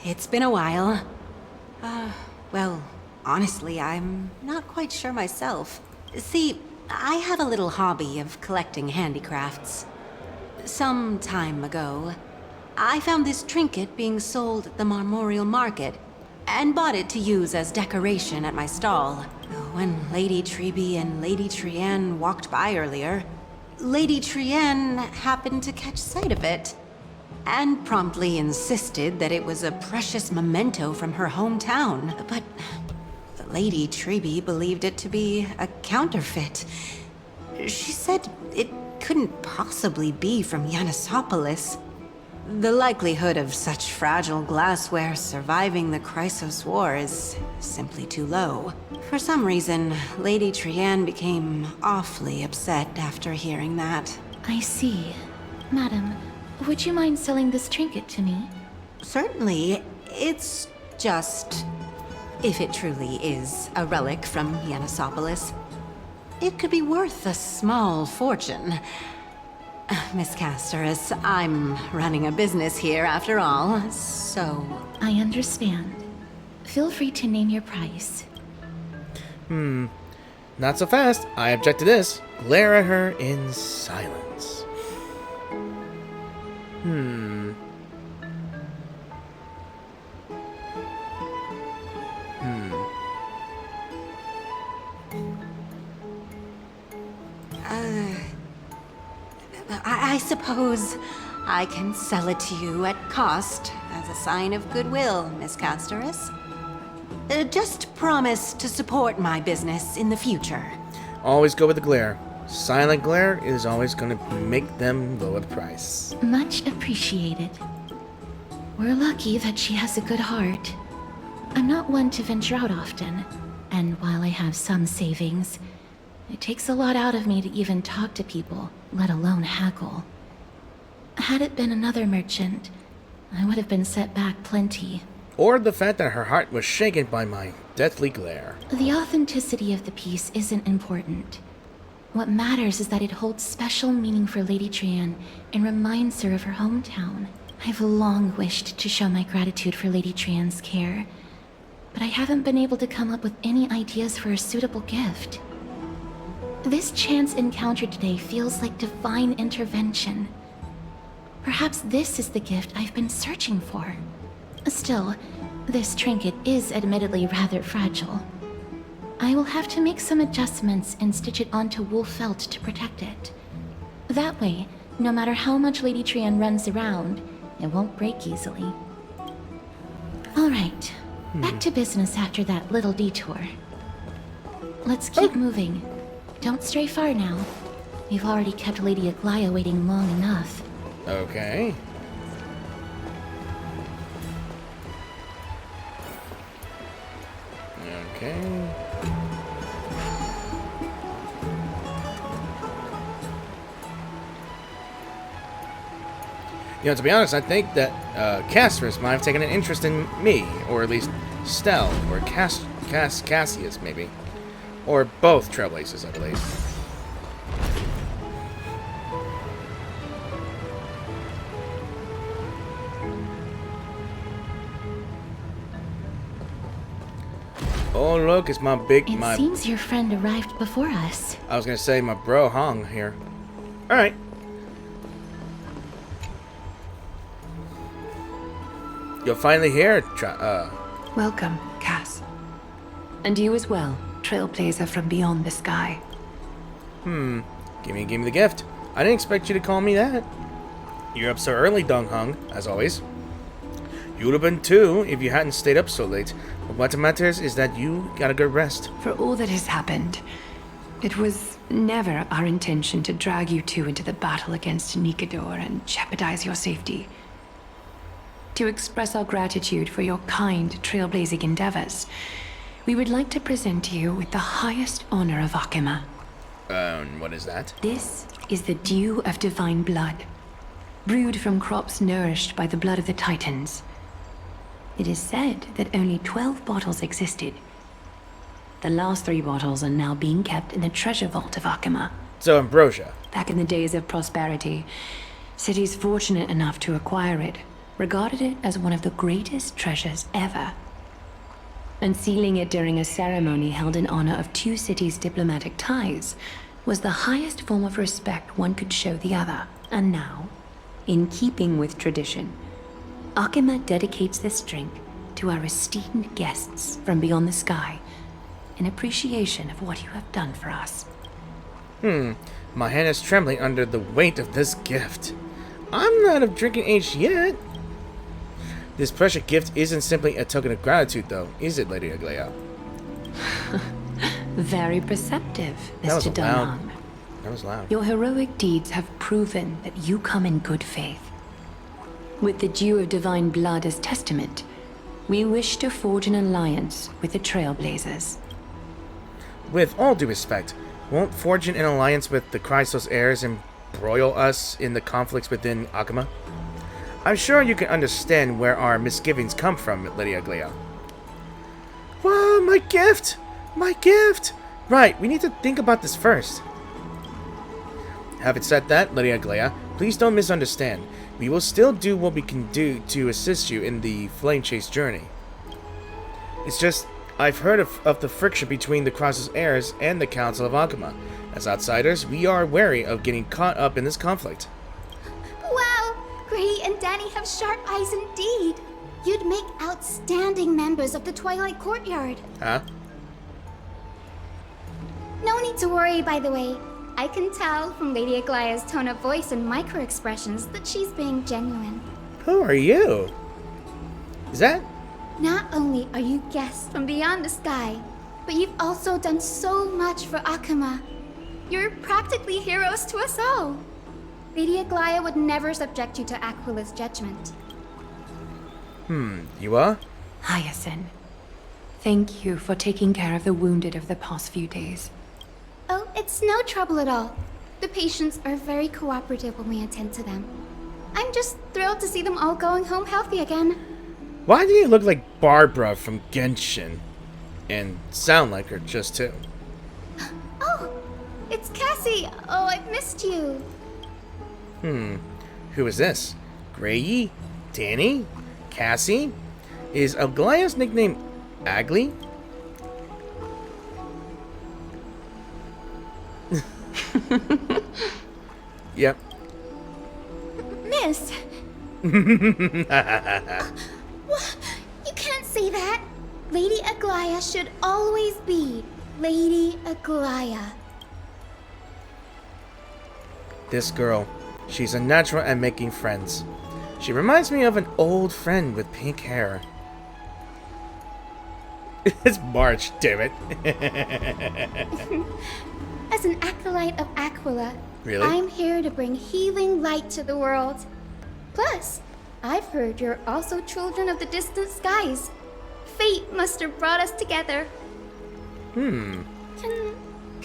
It's been a while. Well, honestly, I'm not quite sure myself. See, I have a little hobby of collecting handicrafts. Some time ago, I found this trinket being sold at the Marmorial Market and bought it to use as decoration at my stall. When Lady Treby and Lady Trian walked by earlier, Lady Trian happened to catch sight of it and promptly insisted that it was a precious memento from her hometown. But Lady Treby believed it to be a counterfeit. She said it couldn't possibly be from Yanisopolis. The likelihood of such fragile glassware surviving the Chrysos War is simply too low. For some reason, Lady Trian became awfully upset after hearing that. I see. Madam, would you mind selling this trinket to me? Certainly. It's just... if it truly is a relic from Yanisopolis, it could be worth a small fortune. Miss Castoris, I'm running a business here after all, so... I understand. Feel free to name your price. Not so fast. I object to this. Glare at her in silence. I suppose I can sell it to you at cost as a sign of goodwill, Miss Castoris. Just promise to support my business in the future. Always go with the glare. Silent glare is always going to make them lower the price. Much appreciated. We're lucky that she has a good heart. I'm not one to venture out often, and while I have some savings, it takes a lot out of me to even talk to people, let alone haggle. Had it been another merchant, I would have been set back plenty. Or the fact that her heart was shaken by my deathly glare. The authenticity of the piece isn't important. What matters is that it holds special meaning for Lady Trian and reminds her of her hometown. I've long wished to show my gratitude for Lady Trian's care, but I haven't been able to come up with any ideas for a suitable gift. This chance encounter today feels like divine intervention. Perhaps this is the gift I've been searching for. Still, this trinket is admittedly rather fragile. I will have to make some adjustments and stitch it onto wool felt to protect it. That way, no matter how much Lady Trian runs around, it won't break easily. Alright, back to business after that little detour. Let's keep moving. Don't stray far now. We've already kept Lady Aglaia waiting long enough. Okay. Okay. You know, to be honest, I think that Casterus might have taken an interest in me, or at least Stell, or Cassius, maybe. Or both Trailblazers, I believe. Oh, look, it's my big... It seems your friend arrived before us. I was gonna say my bro Heng here. Alright. You're finally here, Welcome, Cass. And you as well, trailblazer from beyond the sky. Give me the gift. I didn't expect you to call me that. You're up so early, Dong Heng, as always. You would have been too if you hadn't stayed up so late. But what matters is that you got a good rest. For all that has happened, it was never our intention to drag you two into the battle against Nikador and jeopardize your safety. To express our gratitude for your kind trailblazing endeavors, we would like to present you with the highest honor of Akima. What is that? This is the dew of divine blood, brewed from crops nourished by the blood of the Titans. It is said that only 12 bottles existed. The last 3 bottles are now being kept in the treasure vault of Akima. So ambrosia. Back in the days of prosperity, cities fortunate enough to acquire it regarded it as one of the greatest treasures ever. Unsealing it during a ceremony held in honor of 2 cities' diplomatic ties was the highest form of respect one could show the other. And now, in keeping with tradition, Akima dedicates this drink to our esteemed guests from beyond the sky in appreciation of what you have done for us. My hand is trembling under the weight of this gift. I'm not of drinking age yet. This precious gift isn't simply a token of gratitude, though, is it, Lady Aglaya? Very perceptive, That was Mr. loud. Dunham. That was loud. Your heroic deeds have proven that you come in good faith. With the dew of divine blood as testament, we wish to forge an alliance with the Trailblazers. With all due respect, won't forging an alliance with the Chrysos heirs embroil us in the conflicts within Akima? I'm sure you can understand where our misgivings come from, Lady Aglaya. Wow, my gift! My gift! Right, we need to think about this first. Having said that, Lady Aglaya, please don't misunderstand. We will still do what we can do to assist you in the flame chase journey. It's just, I've heard of the friction between the Chrysos heirs and the Council of Akima. As outsiders, we are wary of getting caught up in this conflict. Wow! Gray and Danny have sharp eyes indeed. You'd make outstanding members of the Twilight Courtyard. Huh? No need to worry, by the way. I can tell from Lady Aglaya's tone of voice and micro-expressions that she's being genuine. Who are you? Is that? Not only are you guests from beyond the sky, but you've also done so much for Akima. You're practically heroes to us all. Lady Aglaya would never subject you to Aquila's judgment. You are? Hyacinth, thank you for taking care of the wounded of the past few days. Oh, it's no trouble at all. The patients are very cooperative when we attend to them. I'm just thrilled to see them all going home healthy again. Why do you look like Barbara from Genshin? And sound like her just too. Oh, it's Cassie. Oh, I've missed you. Who is this? Grayi? Danny? Cassie? Is Aglaya's nickname Agli? Yep. Miss! What? You can't say that. Lady Aglaya should always be Lady Aglaya. This girl, she's a natural at making friends. She reminds me of an old friend with pink hair. It's March, damn it. As an acolyte of Aquila, Really? I'm here to bring healing light to the world. Plus, I've heard you're also children of the distant skies. Fate must have brought us together. Can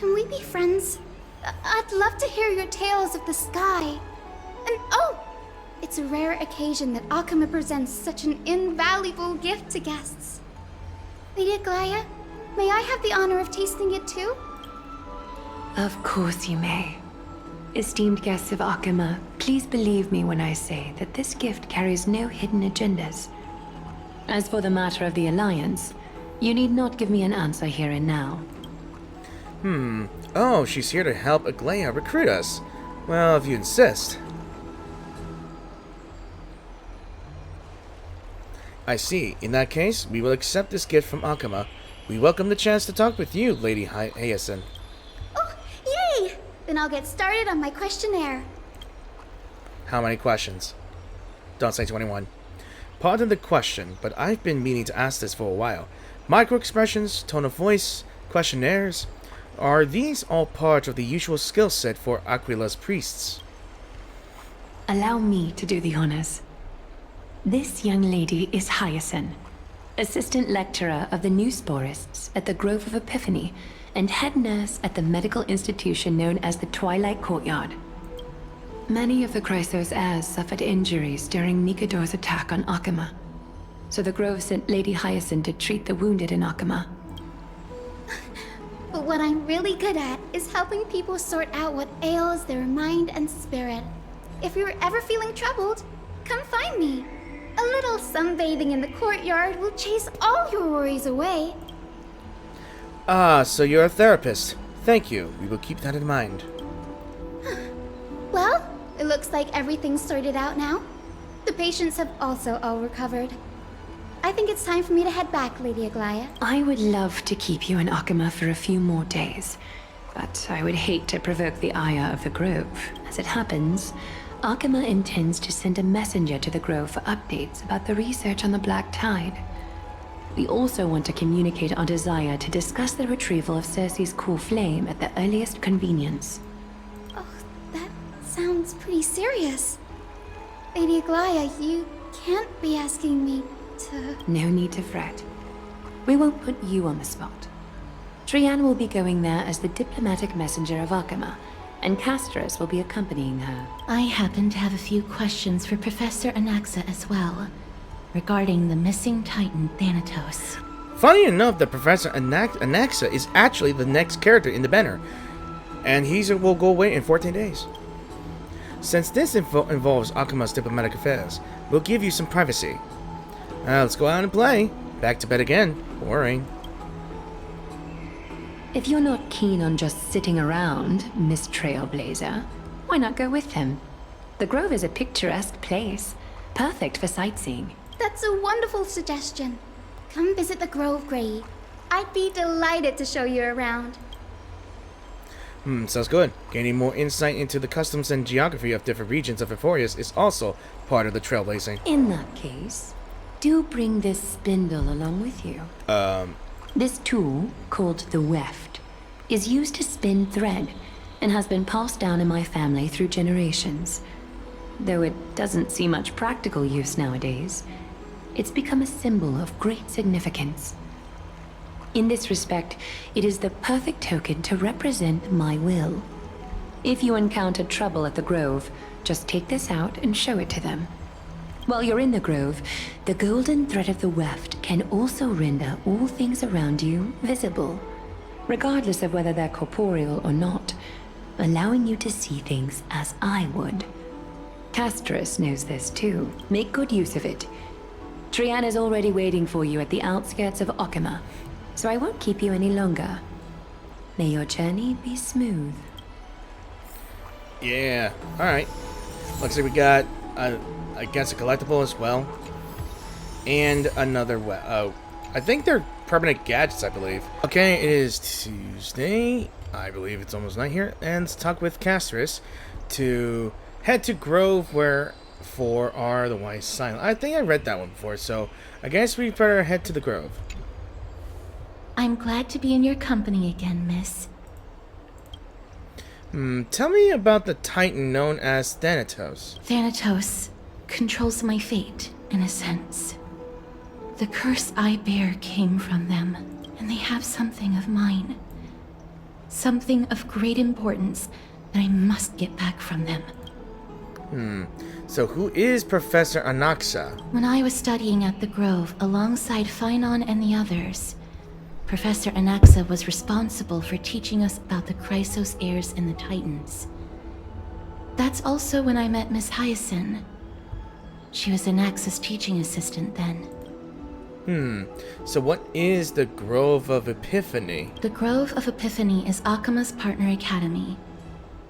we be friends? I'd love to hear your tales of the sky. And oh, It's a rare occasion that Akama presents such an invaluable gift to guests. Lady Aglaya, may I have the honor of tasting it too? Of course you may. Esteemed guests of Akama, please believe me when I say that this gift carries no hidden agendas. As for the matter of the Alliance, you need not give me an answer here and now. Oh, she's here to help Aglaya recruit us. Well, if you insist. I see. In that case, we will accept this gift from Akama. We welcome the chance to talk with you, Lady Hyacinth. Oh, yay! Then I'll get started on my questionnaire. How many questions? Don't say 21. Pardon the question, but I've been meaning to ask this for a while. Micro-expressions, tone of voice, questionnaires, are these all part of the usual skill set for Aquila's priests? Allow me to do the honors. This young lady is Hyacinth, assistant lecturer of the Newsporists at the Grove of Epiphany, and head nurse at the medical institution known as the Twilight Courtyard. Many of the Chrysos heirs suffered injuries during Nikador's attack on Akama, so the Grove sent Lady Hyacinth to treat the wounded in Akama. But what I'm really good at is helping people sort out what ails their mind and spirit. If you're ever feeling troubled, come find me. A little sunbathing in the courtyard will chase all your worries away. Ah, so you're a therapist. Thank you. We will keep that in mind. Well, it looks like everything's sorted out now. The patients have also all recovered. I think it's time for me to head back, Lady Aglaya. I would love to keep you in Akama for a few more days, but I would hate to provoke the ire of the Grove. As it happens, Akama intends to send a messenger to the Grove for updates about the research on the Black Tide. We also want to communicate our desire to discuss the retrieval of Cersei's cool flame at the earliest convenience. Oh, that sounds pretty serious. Lady Aglaya, you can't be asking me to... No need to fret. We won't put you on the spot. Trian will be going there as the diplomatic messenger of Akama, and Castorus will be accompanying her. I happen to have a few questions for Professor Anaxa as well, regarding the missing Titan Thanatos. Funny enough that Professor Anaxa is actually the next character in the banner, and he will go away in 14 days. Since this involves Akama's diplomatic affairs, we'll give you some privacy. Now let's go out and play. Back to bed again. Boring. If you're not keen on just sitting around, Miss Trailblazer, why not go with him? The Grove is a picturesque place, perfect for sightseeing. That's a wonderful suggestion. Come visit the Grove, Grey. I'd be delighted to show you around. Sounds good. Gaining more insight into the customs and geography of different regions of Euphorius is also part of the trailblazing. In that case, do bring this spindle along with you. This tool, called the weft, is used to spin thread and has been passed down in my family through generations. Though it doesn't see much practical use nowadays, it's become a symbol of great significance. In this respect, it is the perfect token to represent my will. If you encounter trouble at the Grove, just take this out and show it to them. While you're in the Grove, the golden thread of the weft can also render all things around you visible, regardless of whether they're corporeal or not, allowing you to see things as I would. Castorus knows this too. Make good use of it. Trian is already waiting for you at the outskirts of Akama, so I won't keep you any longer. May your journey be smooth. Yeah, alright. Looks like we got, I guess, a collectible as well. And another, I think they're permanent gadgets, I believe. Okay, it is Tuesday. I believe it's almost night here. And let's talk with Castorus to head to Grove where four are the wise silent. I think I read that one before, so I guess we better head to the Grove. I'm glad to be in your company again, miss. Tell me about the Titan known as Thanatos. Thanatos controls my fate, in a sense. The curse I bear came from them, and they have something of mine. Something of great importance that I must get back from them. So who is Professor Anaxa? When I was studying at the Grove alongside Phainon and the others, Professor Anaxa was responsible for teaching us about the Chrysos heirs and the Titans. That's also when I met Miss Hyacinth. She was Anaxa's teaching assistant then. So what is the Grove of Epiphany? The Grove of Epiphany is Akima's partner academy.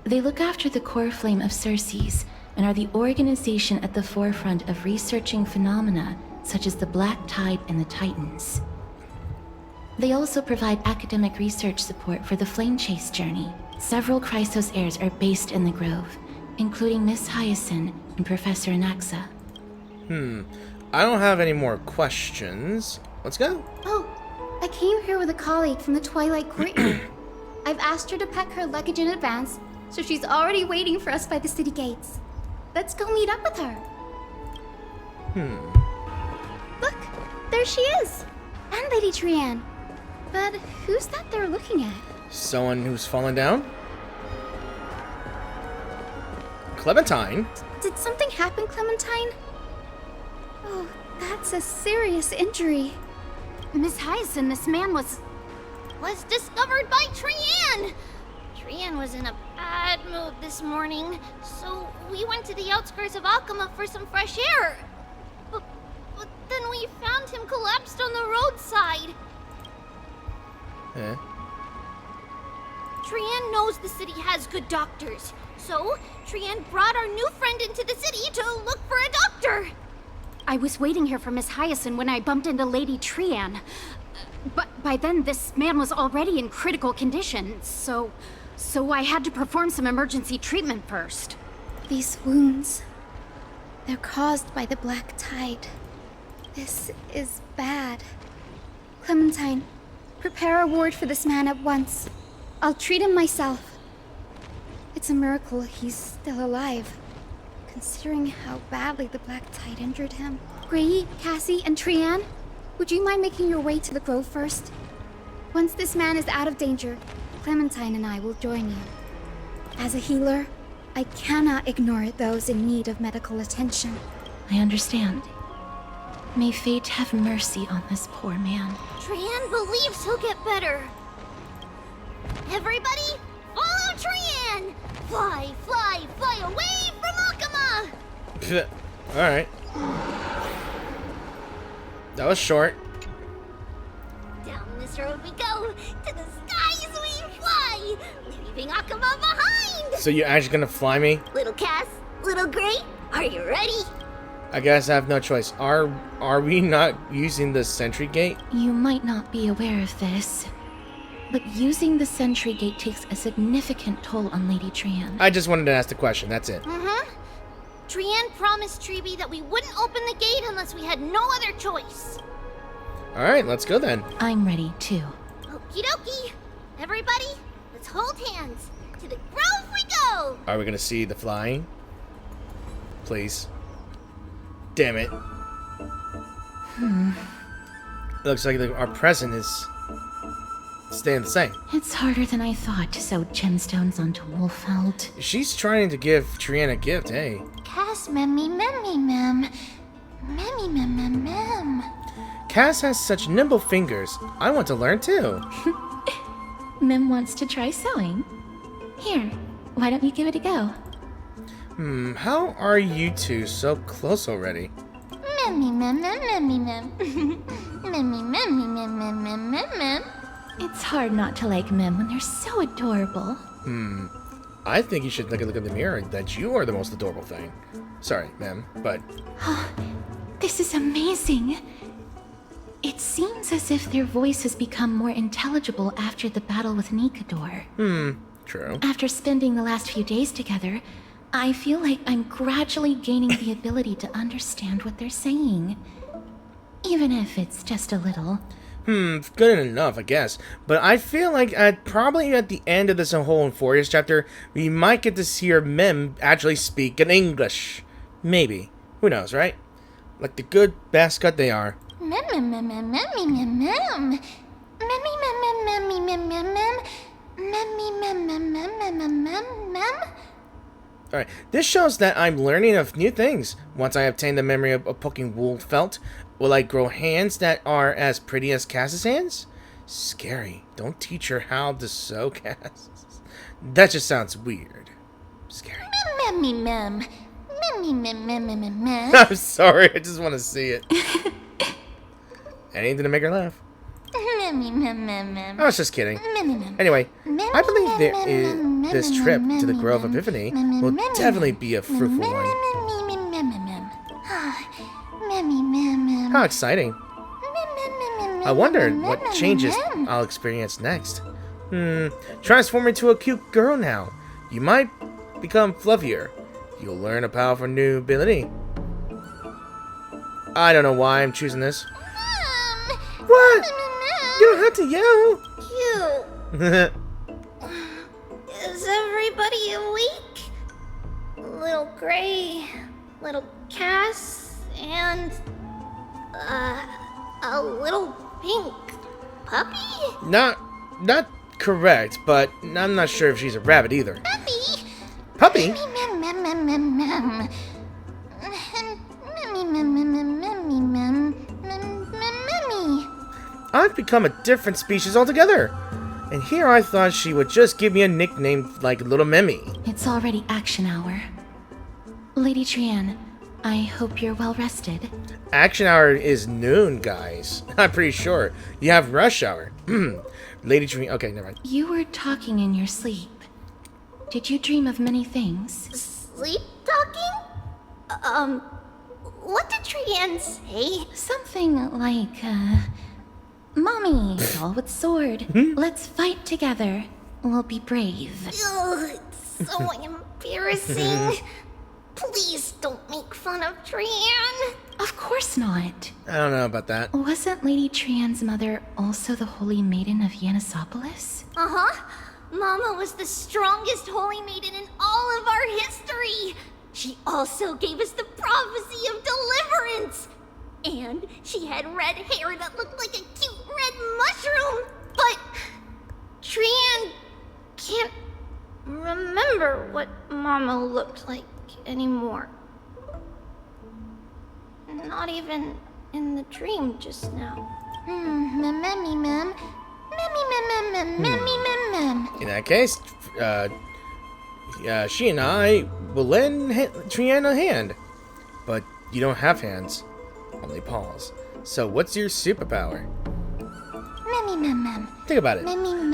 They look after the core flame of Circes and are the organization at the forefront of researching phenomena such as the Black Tide and the Titans. They also provide academic research support for the Flame Chase journey. Several Chrysos heirs are based in the Grove, including Miss Hyacinth and Professor Anaxa. I don't have any more questions. Let's go. Oh, I came here with a colleague from the Twilight Courtyard. I've asked her to pack her luggage in advance, so she's already waiting for us by the city gates. Let's go meet up with her. Look, there she is. And Lady Trianne. But who's that they're looking at? Someone who's fallen down? Clementine? Did something happen, Clementine? Oh, that's a serious injury. Miss Hyacinth, this man was discovered by Trianne! Trianne was in a bad mood this morning, so we went to the outskirts of Akama for some fresh air. But then we found him collapsed on the roadside. Trianne knows the city has good doctors, so Trianne brought our new friend into the city to look for a doctor. I was waiting here for Miss Hyacinth when I bumped into Lady Trianne. But by then, this man was already in critical condition, so I had to perform some emergency treatment first. These wounds, they're caused by the Black Tide. This is bad. Clementine, prepare a ward for this man at once. I'll treat him myself. It's a miracle he's still alive, considering how badly the Black Tide injured him. Gray, Cassie, and Trianne, would you mind making your way to the Grove first? Once this man is out of danger, Clementine and I will join you. As a healer, I cannot ignore those in need of medical attention. I understand. May fate have mercy on this poor man. Trianne believes he'll get better. Everybody, follow Trianne! Fly, fly, fly away from Akama! Alright. That was short. Down this road we go, to the skies we fly, leaving Akama behind! So you actually gonna fly me? Little Cass, little Gray, are you ready? I guess I have no choice. Are we not using the sentry gate? You might not be aware of this, but using the sentry gate takes a significant toll on Lady Trianne. I just wanted to ask the question, that's it. Trianne promised Treeby that we wouldn't open the gate unless we had no other choice. Alright, let's go then. I'm ready too. Okie dokie. Everybody, let's hold hands. To the Grove we go! Are we gonna see the flying? Please. Damn it. Looks like our present is staying the same. It's harder than I thought to sew gemstones onto Wolfeld. She's trying to give Trianne a gift, hey. Cass memmy memmy mem. Memmy mem mem mem. Cass has such nimble fingers. I want to learn too. Mem wants to try sewing. Here, why don't you give it a go? How are you two so close already? Memmy mem mem memmy mem. Memmy memmy mem mem mem mem mem. It's hard not to like Mem when they're so adorable. I think you should take a look in the mirror that you are the most adorable thing. Sorry, ma'am, but... This is amazing. It seems as if their voice has become more intelligible after the battle with Nikador. True. After spending the last few days together, I feel like I'm gradually gaining the ability to understand what they're saying. Even if it's just a little. Good enough, I guess. But I feel like probably at the end of this whole Euphorious chapter, we might get to see her Mem actually speak in English. Maybe. Who knows, right? Like the good mascot they are. Mem mem mem mem mem mem mem. Memmy mem mem mem mem mem mem. Memmy mem mem mem mem mem mem mem. Alright, this shows that I'm learning of new things. Once I obtain the memory of poking wool felt, will I grow hands that are as pretty as Cass's hands? Scary. Don't teach her how to sew, Cass. That just sounds weird. Scary. Mem. I'm sorry, I just want to see it. Anything to make her laugh. I was just kidding. Anyway, I believe this trip to the Grove of Epiphany will definitely be a fruitful one. How exciting. I wonder what changes I'll experience next. Transform into a cute girl now. You might become fluffier. You'll learn a powerful new ability. I don't know why I'm choosing this. What? You don't have to yell. Cute. Is everybody awake? Little Gray, little Cass, and a little pink puppy? Not correct, but I'm not sure if she's a rabbit either. Puppy? I've become a different species altogether. And here I thought she would just give me a nickname like Little Memmy. It's already action hour. Lady Trianne, I hope you're well rested. Action hour is noon, guys. I'm pretty sure. You have rush hour. Lady Trianne. Okay, never mind. You were talking in your sleep. Did you dream of many things? Sleep talking? What did Trianne say? Something like, Mommy, doll with sword. Let's fight together. We'll be brave. Ugh, it's so embarrassing. Please don't make fun of Trianne. Of course not. I don't know about that. Wasn't Lady Trianne's mother also the Holy Maiden of Yanisopolis? Uh-huh. Mama was the strongest holy maiden in all of our history. She also gave us the prophecy of deliverance. And she had red hair that looked like a cute red mushroom. But Trianne can't remember what Mama looked like anymore. Not even in the dream just now. In that case, she and I will lend Trianne a hand. But you don't have hands, only paws. So what's your superpower? Think about it.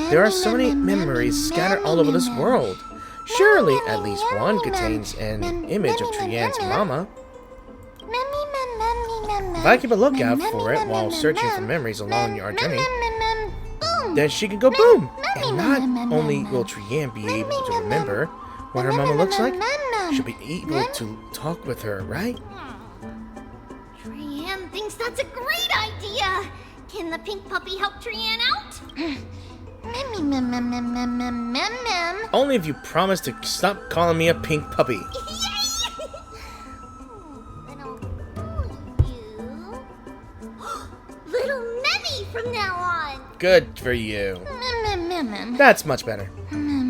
There are so many memories scattered all over this world. Surely at least one contains an image of Trianne's mama. If I keep a lookout for it while searching for memories along our journey, then she can go boom! And not only will Trianne be able to remember what her mama looks like, she'll be able to talk with her, right? Trianne thinks that's a great idea! Can the pink puppy help Trianne out? Only if you promise to stop calling me a pink puppy. Little Memmy from now on! Good for you. That's much better.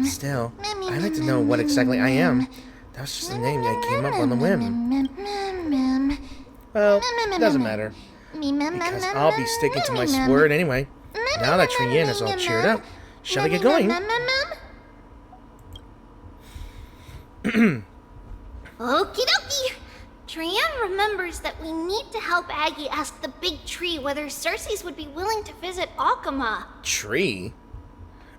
Still, I'd like to know what exactly I am. That was just a name that came up on the whim. Well, it doesn't matter. Because I'll be sticking to my word anyway. Now that Trianne is all cheered up, shall we get going? Okie dokie! Trianne remembers that we need to help Aggie ask the big tree whether Cersei's would be willing to visit Akama. Tree?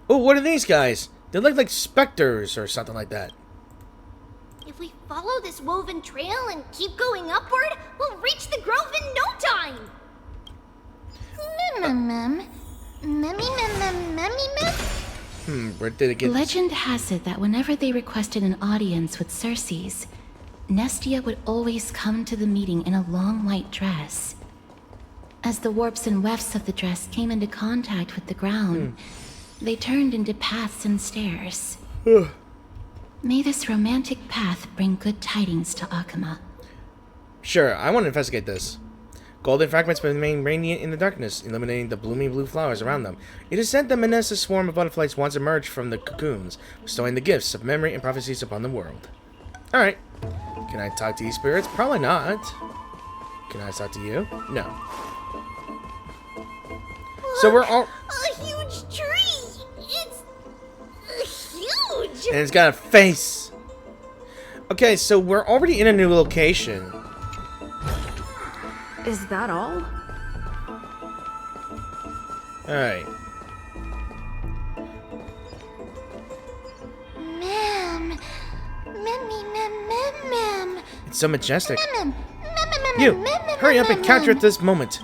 Oh, what are these guys? They look like specters or something like that. If we follow this woven trail and keep going upward, we'll reach the grove in no time! Where did it get... Legend has it that whenever they requested an audience with Cersei's, Nestia would always come to the meeting in a long white dress. As the warps and wefts of the dress came into contact with the ground, they turned into paths and stairs. May this romantic path bring good tidings to Akama. Sure, I want to investigate this. Golden fragments remain radiant in the darkness, illuminating the blooming blue flowers around them. It is said that Manessa's swarm of butterflies once emerged from the cocoons, bestowing the gifts of memory and prophecies upon the world. Alright. Can I talk to these spirits? Probably not. Can I talk to you? No. So we're all... A huge tree! It's... huge! And it's got a face. Okay, so we're already in a new location. Is that all? Alright. Ma'am. Ma'am. It's so majestic. Ma'am. You! Hurry up and capture it this moment.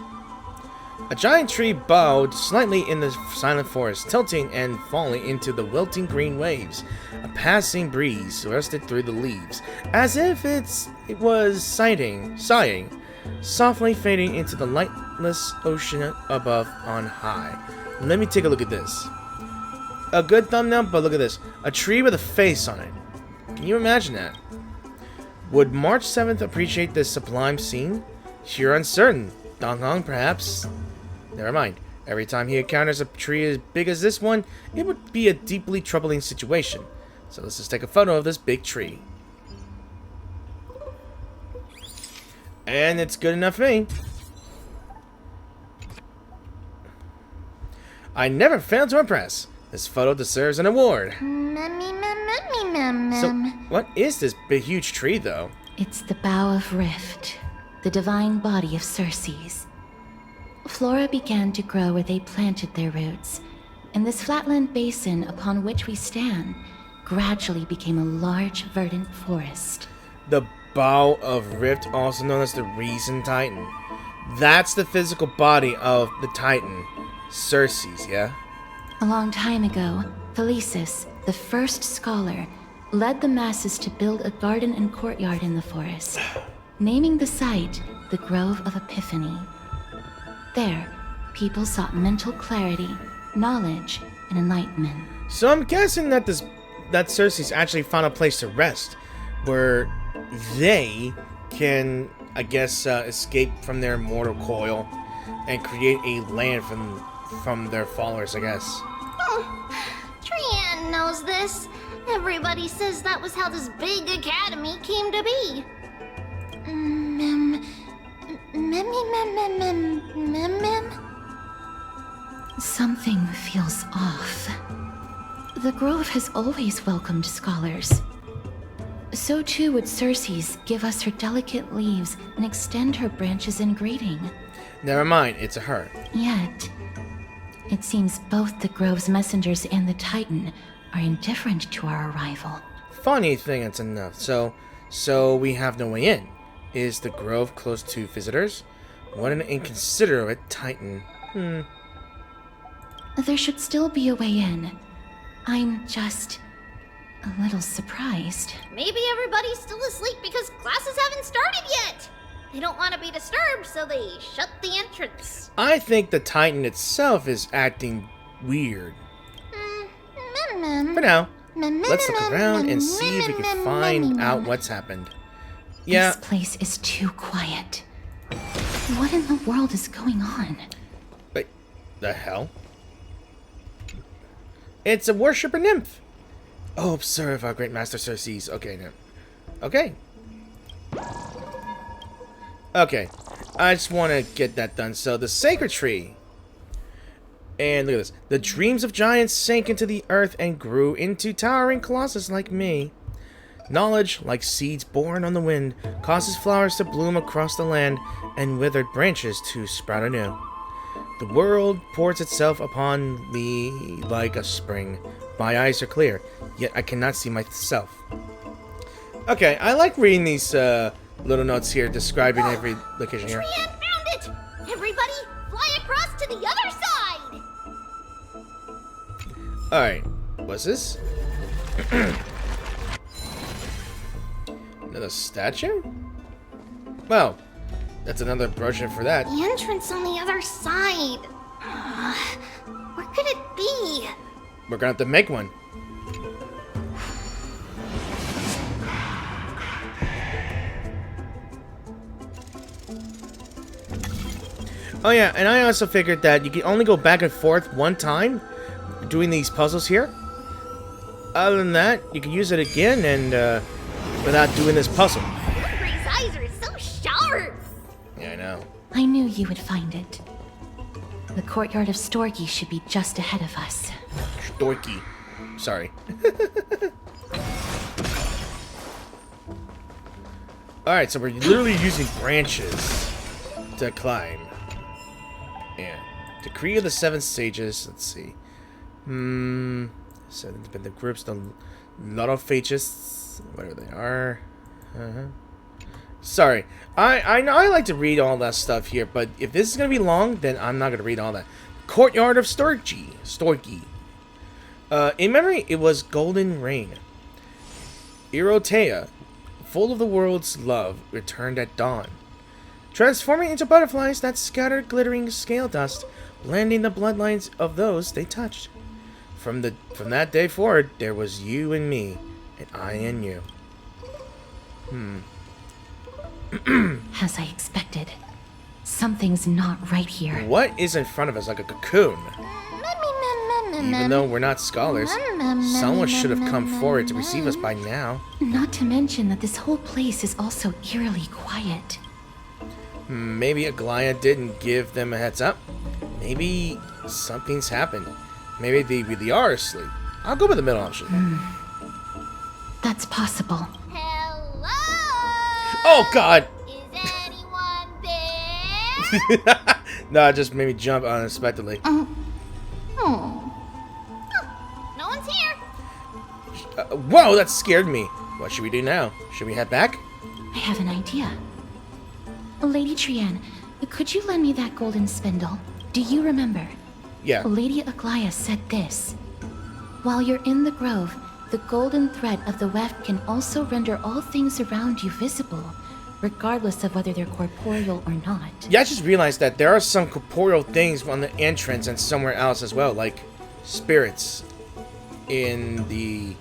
A giant tree bowed slightly in the silent forest, tilting and falling into the wilting green waves. A passing breeze rustled through the leaves, as if it was sighing, softly fading into the lightless ocean above on high. Let me take a look at this. A good thumbnail, but look at this. A tree with a face on it. Can you imagine that? Would March 7th appreciate this sublime scene? Sure uncertain. Dong Hong, perhaps? Never mind. Every time he encounters a tree as big as this one, it would be a deeply troubling situation. So let's just take a photo of this big tree. And it's good enough for me. I never fail to impress. This photo deserves an award. So, what is this big, huge tree, though? It's the Bough of Rift, the divine body of Circe's. Flora began to grow where they planted their roots, and this flatland basin upon which we stand gradually became a large, verdant forest. The Bough of Rift, also known as the Reason Titan. That's the physical body of the Titan, Circe's, yeah? A long time ago, Thelesis, the first scholar, led the masses to build a garden and courtyard in the forest, naming the site the Grove of Epiphany. There, people sought mental clarity, knowledge, and enlightenment. So I'm guessing that that Circe's actually found a place to rest, where they can, I guess, escape from their mortal coil and create a land from their followers, I guess. Oh, Trian knows this. Everybody says that was how this big academy came to be. Something feels off. The Grove has always welcomed scholars. So too would Circe's give us her delicate leaves and extend her branches in greeting. Never mind, it's a her. Yet, it seems both the Grove's messengers and the Titan are indifferent to our arrival. Funny thing, it's enough. So we have no way in. Is the Grove close to visitors? What an inconsiderate Titan. There should still be a way in. I'm just a little surprised. Maybe everybody's still asleep because classes haven't started yet. They don't want to be disturbed, so they shut the entrance. I think the Titan itself is acting weird. For now, let's look around and see if we can find out what's happened. Yeah. This place is too quiet. What in the world is going on? Wait, the hell? It's a worshipper nymph. Oh, observe our great master Circe's. Okay, now. Okay. Okay. I just want to get that done. So, the sacred tree. And look at this. The dreams of giants sank into the earth and grew into towering colossus like me. Knowledge, like seeds born on the wind, causes flowers to bloom across the land and withered branches to sprout anew. The world pours itself upon me like a spring. My eyes are clear, yet I cannot see myself. Okay, I like reading these little notes here describing every location here. Trian found it! Everybody, fly across to the other side! Alright, what's this? Another statue? Well, that's another brochure for that. The entrance on the other side. Where could it be? We're gonna have to make one. Oh yeah, and I also figured that you can only go back and forth one time doing these puzzles here. Other than that, you can use it again and without doing this puzzle. Gray's eyes are so sharp. Yeah, I know. I knew you would find it. The courtyard of Storgi should be just ahead of us. Storky. Sorry. Alright, so we're literally using branches to climb. Yeah. Decree of the Seven Sages. Let's see. Seven independent groups. The lot of phages. Whatever they are. Sorry. I know I like to read all that stuff here, but if this is going to be long, then I'm not going to read all that. Courtyard of Storgi. In memory, it was Golden Rain. Erotea, full of the world's love, returned at dawn, transforming into butterflies that scattered glittering scale dust, blending the bloodlines of those they touched. From that day forward, there was you and me, and I and you. As I expected, something's not right here. What is in front of us like a cocoon? Even though we're not scholars, someone should have come forward to receive us by now. Not to mention that this whole place is also eerily quiet. Maybe Aglaia didn't give them a heads up. Maybe something's happened. Maybe they really are asleep. I'll go with the middle option. That's possible. Hello? Oh, God! Is anyone there? No, it just made me jump unexpectedly. No one's here. Whoa, that scared me. What should we do now? Should we head back? I have an idea. Lady Trianne, could you lend me that golden spindle? Do you remember? Yeah. Lady Aglaia said this. While you're in the grove, the golden thread of the weft can also render all things around you visible, regardless of whether they're corporeal or not. Yeah, I just realized that there are some corporeal things on the entrance and somewhere else as well, like spirits in the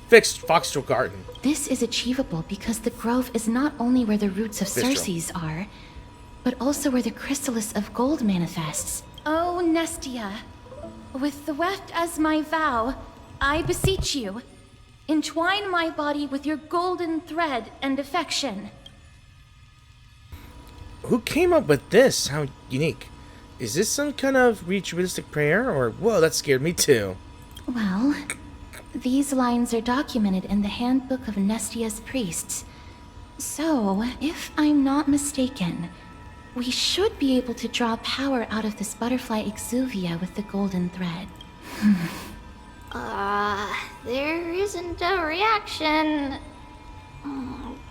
fixed Foxtrot Garden. This is achievable because the grove is not only where the roots of Circes are, but also where the chrysalis of gold manifests. Oh, Nestia, with the weft as my vow, I beseech you, entwine my body with your golden thread and affection. Who came up with this? How unique. Is this some kind of ritualistic prayer? Or, whoa, that scared me too. Well, these lines are documented in the Handbook of Nestia's priests. So, if I'm not mistaken, we should be able to draw power out of this butterfly exuvia with the golden thread. There isn't a reaction.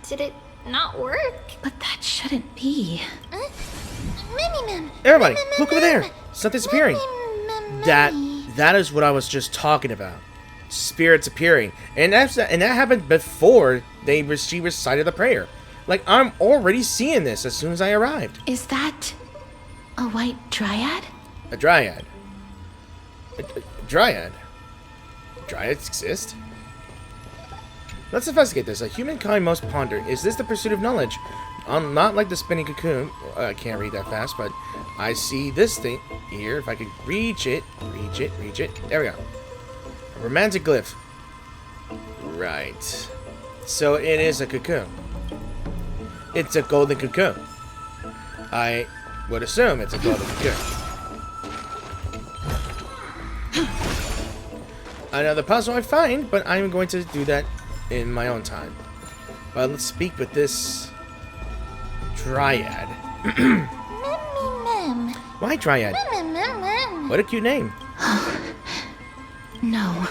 Did it not work? But that shouldn't be. Everybody, look over there. Something's appearing. That is what I was just talking about. Spirits appearing. And that happened before she recited the prayer. Like, I'm already seeing this as soon as I arrived. Is that a white dryad? A dryad. A dryad? Dryads exist? Let's investigate this. A humankind must ponder. Is this the pursuit of knowledge? Not like the spinning cocoon. I can't read that fast, but I see this thing here. If I could reach it. There we go. A romantic glyph. Right. So it is a cocoon. It's a golden cocoon. I would assume it's a golden cocoon. Another puzzle I find, but I'm going to do that in my own time. But let's speak with this dryad. Why dryad? What a cute name. No,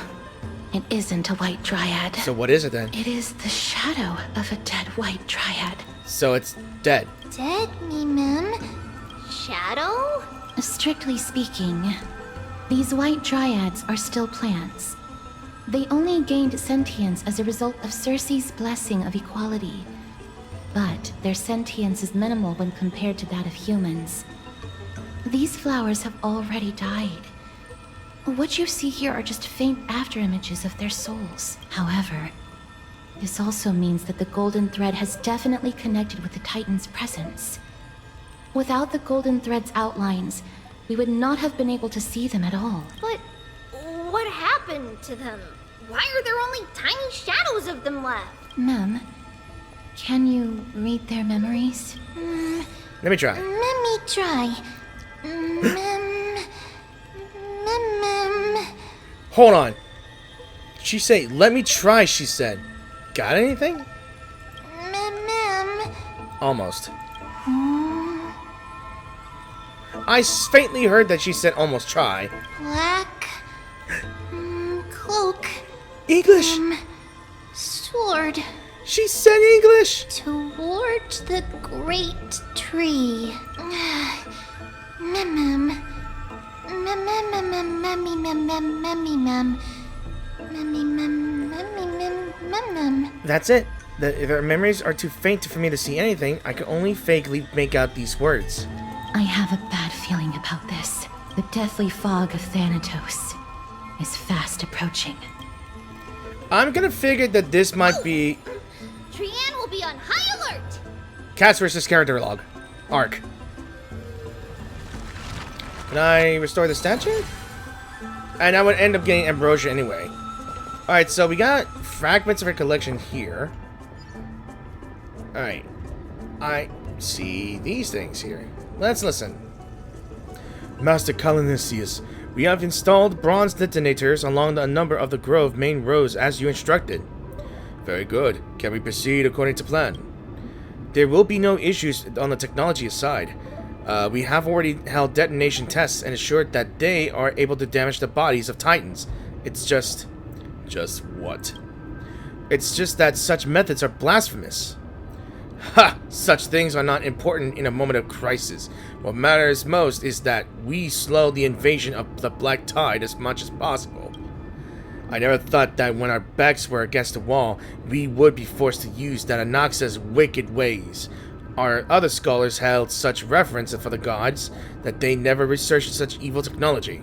it isn't a white dryad. So what is it then? It is the shadow of a dead white dryad. So it's dead. Dead, Mim. Shadow? Strictly speaking, these white dryads are still plants. They only gained sentience as a result of Circe's blessing of equality. But their sentience is minimal when compared to that of humans. These flowers have already died. What you see here are just faint afterimages of their souls. However, this also means that the golden thread has definitely connected with the Titan's presence. Without the golden thread's outlines, we would not have been able to see them at all. But what happened to them? Why are there only tiny shadows of them left? Ma'am, can you read their memories? Let me try. Let me try. Hold on. She say, let me try, she said. Got anything? Almost. I faintly heard that she said almost try. Black cloak. English. Sword. She said English. Toward the great tree. That's it. If their memories are too faint for me to see anything, I can only vaguely make out these words. I have a bad feeling about this. The deathly fog of Thanatos is fast approaching. I'm gonna figure that this might be Trianne will be on high alert. Cats versus character log. Arc. Can I restore the statue? And I would end up getting ambrosia anyway. Alright, so we got fragments of her collection here. Alright. I see these things here. Let's listen. Master Callinisius, we have installed bronze detonators along a number of the grove main roads as you instructed. Very good. Can we proceed according to plan? There will be no issues on the technology side. We have already held detonation tests and assured that they are able to damage the bodies of Titans. It's just what? It's just that such methods are blasphemous. Ha! Such things are not important in a moment of crisis. What matters most is that we slow the invasion of the Black Tide as much as possible. I never thought that when our backs were against the wall, we would be forced to use that Anaxa's wicked ways. Our other scholars held such reverence for the gods that they never researched such evil technology.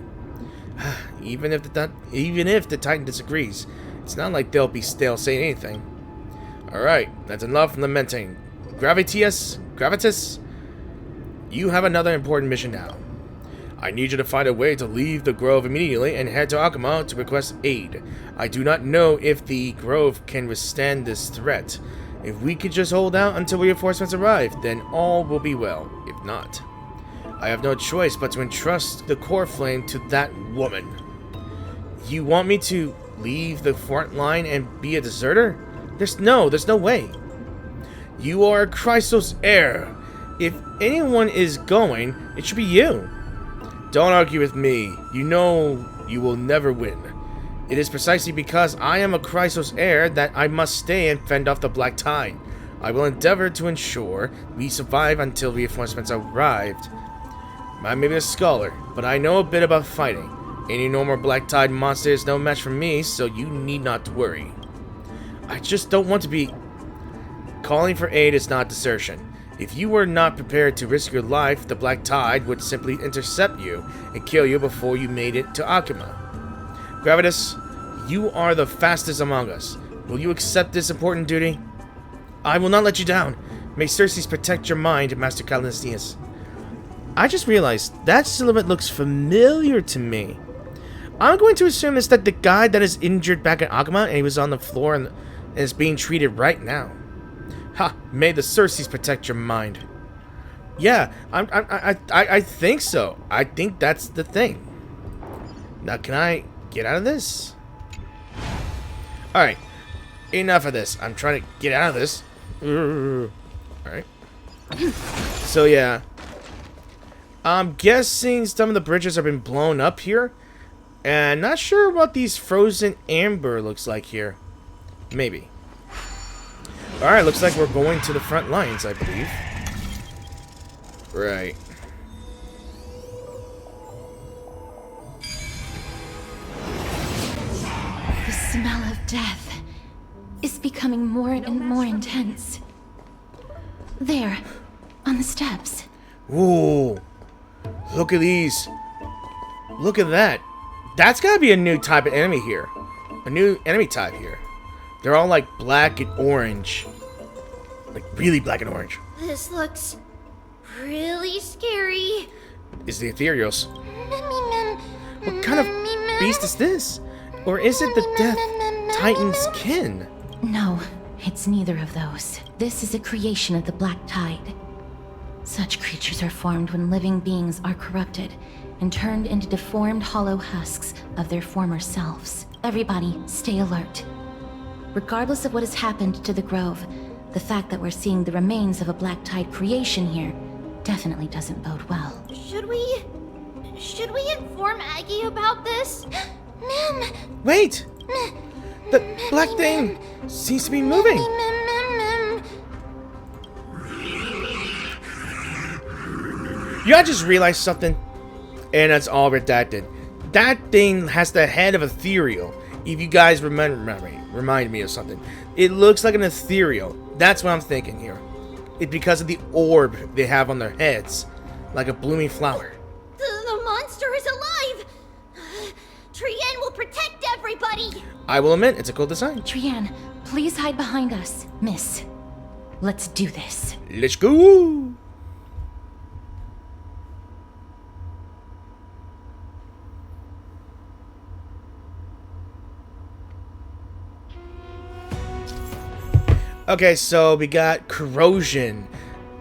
Even if the Titan disagrees, it's not like they'll say anything. Alright, that's enough lamenting. Gravitas, you have another important mission now. I need you to find a way to leave the grove immediately and head to Akama to request aid. I do not know if the grove can withstand this threat. If we could just hold out until reinforcements arrive, then all will be well. If not, I have no choice but to entrust the core flame to that woman. You want me to leave the front line and be a deserter? There's no way. You are Chrysos' heir. If anyone is going, it should be you. Don't argue with me. You know you will never win. It is precisely because I am a Chrysos heir that I must stay and fend off the Black Tide. I will endeavor to ensure we survive until reinforcements arrived. I may be a scholar, but I know a bit about fighting. Any normal Black Tide monster is no match for me, so you need not worry. I just don't want to be... Calling for aid is not desertion. If you were not prepared to risk your life, the Black Tide would simply intercept you and kill you before you made it to Akama. Gravitas, you are the fastest among us. Will you accept this important duty? I will not let you down. May Circes protect your mind, Master Callinisius. I just realized that silhouette looks familiar to me. I'm going to assume it's that the guy that is injured back at Akama and he was on the floor and is being treated right now. Ha! May the Circes protect your mind. Yeah, I think so. I think that's the thing. Now, can I get out of this? Alright. Enough of this. I'm trying to get out of this. Alright. So, yeah. I'm guessing some of the bridges have been blown up here. And not sure what these frozen amber looks like here. Maybe. Alright, looks like we're going to the front lines, I believe. Right. The smell of death is becoming more and more intense. There, on the steps. Ooh. Look at these. Look at that. That's gotta be a new type of enemy here. A new enemy type here. They're all like black and orange. Like really black and orange. This looks really scary. It's the Ethereals. What kind of beast is this? Or is it the Death Titan's kin? No, It's neither of those. This is a creation of the Black Tide. Such creatures are formed when living beings are corrupted and turned into deformed hollow husks of their former selves. Everybody, stay alert. Regardless of what has happened to the Grove, the fact that we're seeing the remains of a Black Tide creation here definitely doesn't bode well. Should we inform Aggie about this? Ma'am! Wait! The black thing seems to be moving. You I just realized something, and that's all redacted. That thing has the head of ethereal. If you guys remind me of something. It looks like an ethereal. That's what I'm thinking here. It's because of the orb they have on their heads, like a blooming flower. The monster is alive! Trienne will protect everybody! I will admit, it's a cool design. Trienne, please hide behind us. Miss, let's do this. Let's go! Okay, so we got corrosion.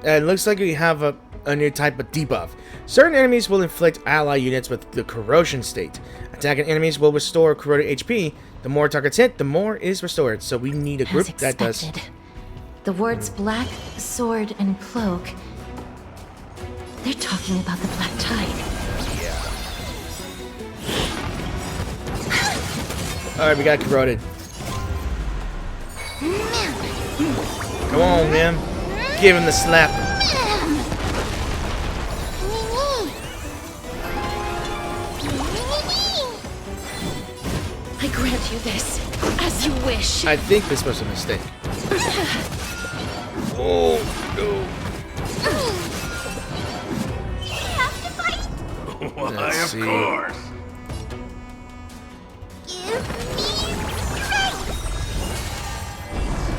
It looks like we have a new type of debuff. Certain enemies will inflict ally units with the corrosion state. Attacking enemies will restore corroded HP. The more targets hit, the more is restored. So we need a group that does. The words black, sword, and cloak. They're talking about the Black Tide. Alright, we got corroded. Come on, man. Give him the slap. I grant you this, as you wish. I think this was a mistake. Oh, no. You have to fight? Why, of course.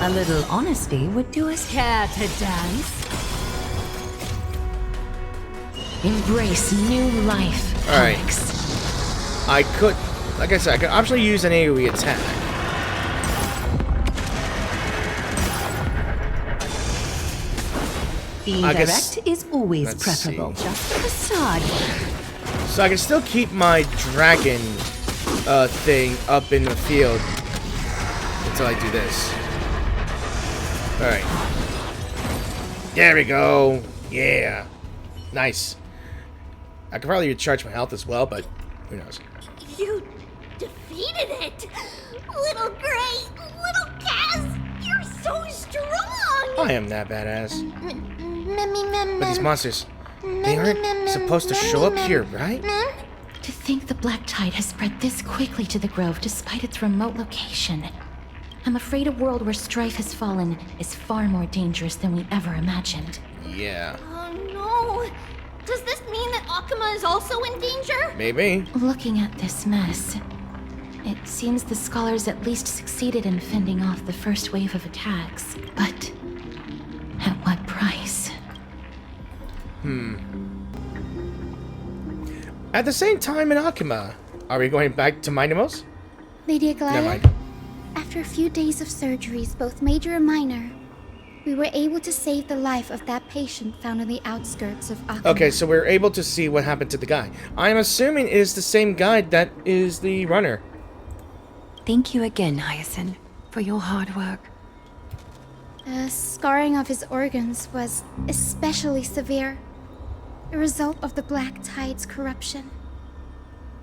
A little honesty would do us care to dance. Embrace new life, Alright. Alex. I could, like I said, I could optionally use an AoE attack. Being I direct guess- is always let's preferable. see. Just a facade. So I can still keep my dragon thing up in the field until I do this. Alright. There we go. Yeah. Nice. I could probably recharge my health as well, but who knows. You defeated it! Little Gray, little Cass, you're so strong! I am that badass. But these monsters, they aren't supposed to show up here, right? To think the Black Tide has spread this quickly to the Grove despite its remote location. I'm afraid a world where strife has fallen is far more dangerous than we ever imagined. Yeah. Oh no! Does this mean that Akuma is also in danger? Maybe. Looking at this mess, it seems the scholars at least succeeded in fending off the first wave of attacks. But at what price? At the same time in Akuma, are we going back to Minimos? Lady Never Aglaya, mind. after a few days of surgeries, both major and minor, we were able to save the life of that patient found on the outskirts of Akuma. Okay, so we're able to see what happened to the guy. I'm assuming it is the same guy that is the runner. Thank you again, Hyacinth, for your hard work. The scarring of his organs was especially severe, a result of the Black Tide's corruption.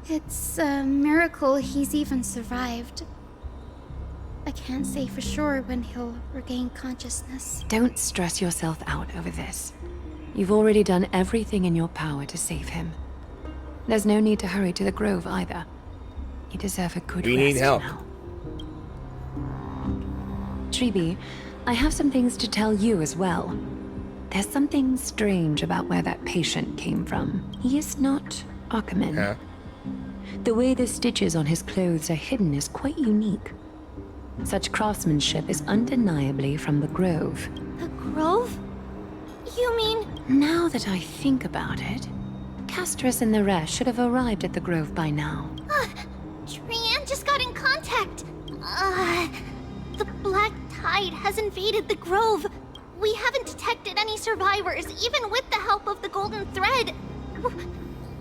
It's a miracle he's even survived. I can't say for sure when he'll regain consciousness. Don't stress yourself out over this. You've already done everything in your power to save him. There's no need to hurry to the Grove either. You deserve a good We rest need help. now. Tribi, I have some things to tell you as well. There's something strange about where that patient came from. He is not Akumen. Huh? The way the stitches on his clothes are hidden is quite unique. Such craftsmanship is undeniably from the Grove. The Grove? You mean... Now that I think about it, Castrus and the rest should have arrived at the Grove by now. Trienne just got in contact. The Black tide has invaded the grove. We haven't detected any survivors, even with the help of the golden thread.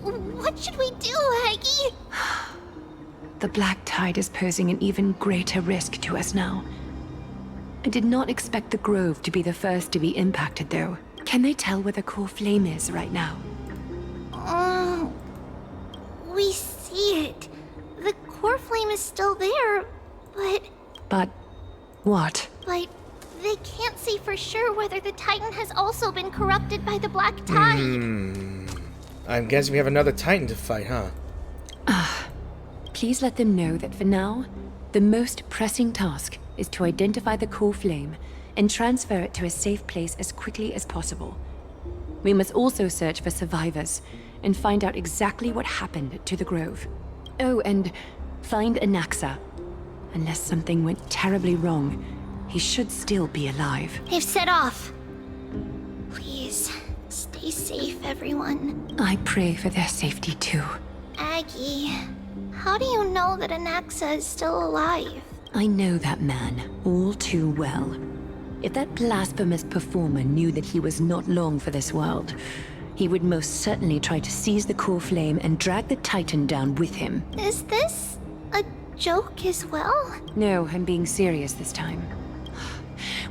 What should we do, Heggy? The black tide is posing an even greater risk to us now. I did not expect the grove to be the first to be impacted, though. Can they tell where the core flame is right now? We see it. The core flame is still there, but... But... what? But they can't say for sure whether the Titan has also been corrupted by the black tide. I guess we have another Titan to fight, huh? Please let them know that for now, the most pressing task is to identify the core flame and transfer it to a safe place as quickly as possible. We must also search for survivors and find out exactly what happened to the grove. Oh, and find Anaxa. Unless something went terribly wrong, he should still be alive. They've set off. Please, stay safe, everyone. I pray for their safety too. Aggie, how do you know that Anaxa is still alive? I know that man all too well. If that blasphemous performer knew that he was not long for this world, he would most certainly try to seize the core flame and drag the Titan down with him. Is this a joke as well? No, I'm being serious this time.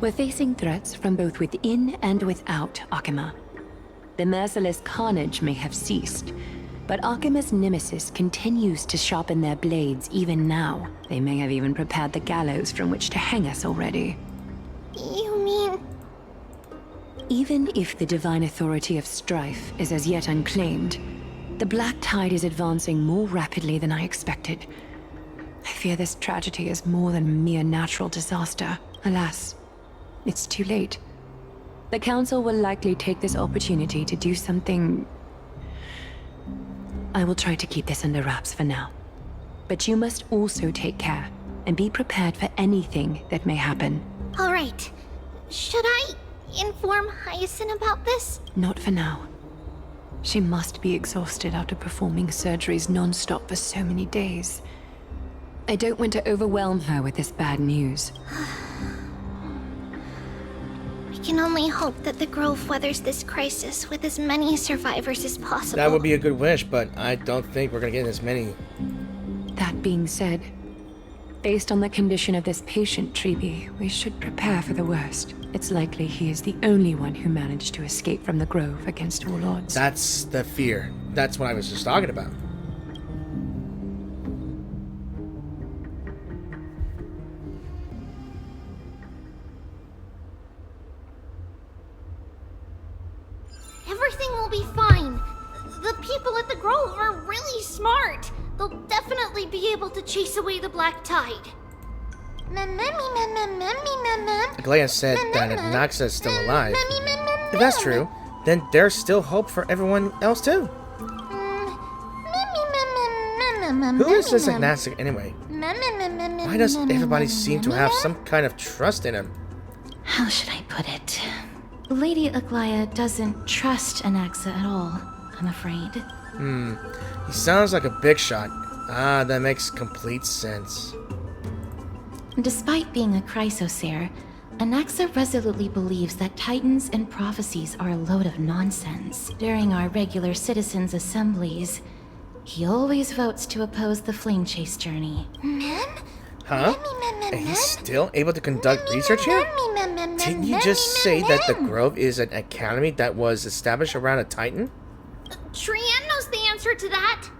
We're facing threats from both within and without Akima. The merciless carnage may have ceased, but Akima's nemesis continues to sharpen their blades even now. They may have even prepared the gallows from which to hang us already. You mean... Even if the divine authority of strife is as yet unclaimed, the black tide is advancing more rapidly than I expected. I fear this tragedy is more than a mere natural disaster. Alas, it's too late. The Council will likely take this opportunity to do something... I will try to keep this under wraps for now. But you must also take care and be prepared for anything that may happen. All right. Should I inform Hyacinth about this? Not for now. She must be exhausted after performing surgeries non-stop for so many days. I don't want to overwhelm her with this bad news. We can only hope that the Grove weathers this crisis with as many survivors as possible. That would be a good wish, but I don't think we're gonna get as many. That being said, based on the condition of this patient, Treeby, we should prepare for the worst. It's likely he is the only one who managed to escape from the Grove against all odds. That's the fear. That's what I was just talking about. Everything will be fine. The people at the Grove are really smart. They'll definitely be able to chase away the black tide. Glea said that Anaxa is still alive. If that's true, then there's still hope for everyone else too. Who is this Anaxa anyway? Why does everybody seem to have some kind of trust in him? How should I put it? Lady Aglaya doesn't trust Anaxa at all, I'm afraid. He sounds like a big shot. Ah, that makes complete sense. Despite being a chrysosaur, Anaxa resolutely believes that titans and prophecies are a load of nonsense. During our regular citizens' assemblies, he always votes to oppose the flame chase journey. Huh? And he's still able to conduct research here? Didn't you just say that the Grove is an academy that was established around a Titan? Trienne knows the answer to that.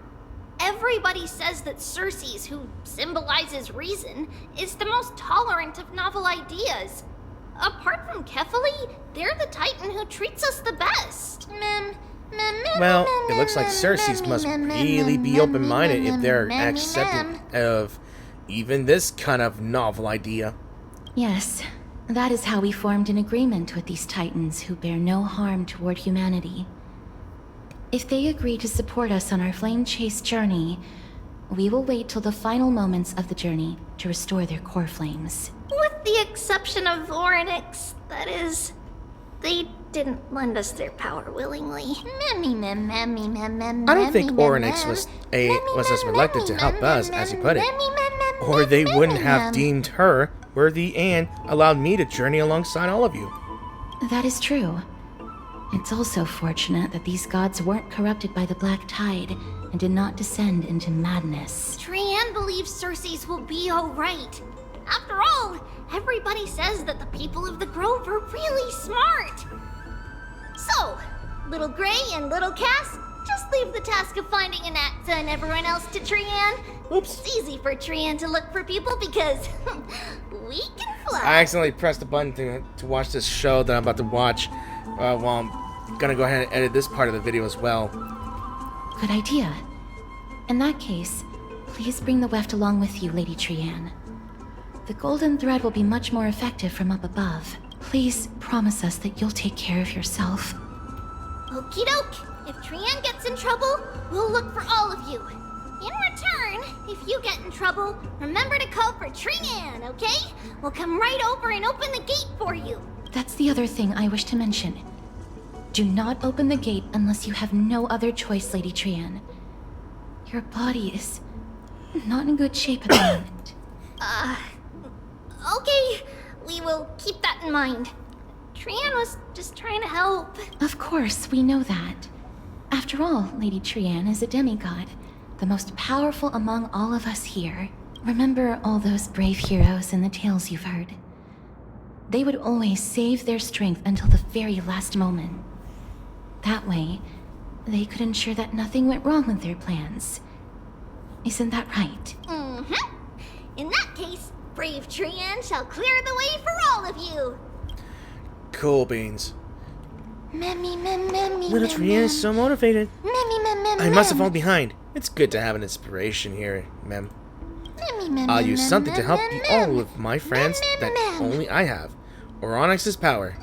Everybody says that Circes, who symbolizes reason, is the most tolerant of novel ideas. Apart from Kefali, they're the Titan who treats us the best. Well, it looks like Circes must really be open-minded if they're accepting of even this kind of novel idea. Yes, that is how we formed an agreement with these titans who bear no harm toward humanity. If they agree to support us on our flame chase journey, we will wait till the final moments of the journey to restore their core flames. With the exception of Orynyx, that is. They didn't lend us their power willingly. I don't think Orynyx was as reluctant to help us as he put it. or they wouldn't have deemed her worthy and allowed me to journey alongside all of you. That is true. It's also fortunate that these gods weren't corrupted by the Black Tide and did not descend into madness. Trianne believes Circe's will be alright. After all, everybody says that the people of the Grove are really smart. So, Little Gray and Little Cass, just leave the task of finding Anaxa and everyone else to Trianne. Oops. It's easy for Trianne to look for people because we can fly. I accidentally pressed the button to watch this show that I'm about to watch while I'm gonna go ahead and edit this part of the video as well. Good idea. In that case, please bring the weft along with you, Lady Trianne. The golden thread will be much more effective from up above. Please promise us that you'll take care of yourself. Okie doke. If Trianne gets in trouble, we'll look for all of you. In return, if you get in trouble, remember to call for Trianne, okay? We'll come right over and open the gate for you. That's the other thing I wish to mention. Do not open the gate unless you have no other choice, Lady Trianne. Your body is not in good shape at the moment. Okay. We will keep that in mind. Trianne was just trying to help. Of course, we know that. After all, Lady Trianne is a demigod, the most powerful among all of us here. Remember all those brave heroes in the tales you've heard. They would always save their strength until the very last moment. That way, they could ensure that nothing went wrong with their plans. Isn't that right? Mm-hmm. In that case, brave Trianne shall clear the way for all of you. Cool beans. Little Little Trianne is so motivated. I must have fallen behind. It's good to have an inspiration here, Mem. I'll use something to help all of my friends that only I have. Or Onyx's power.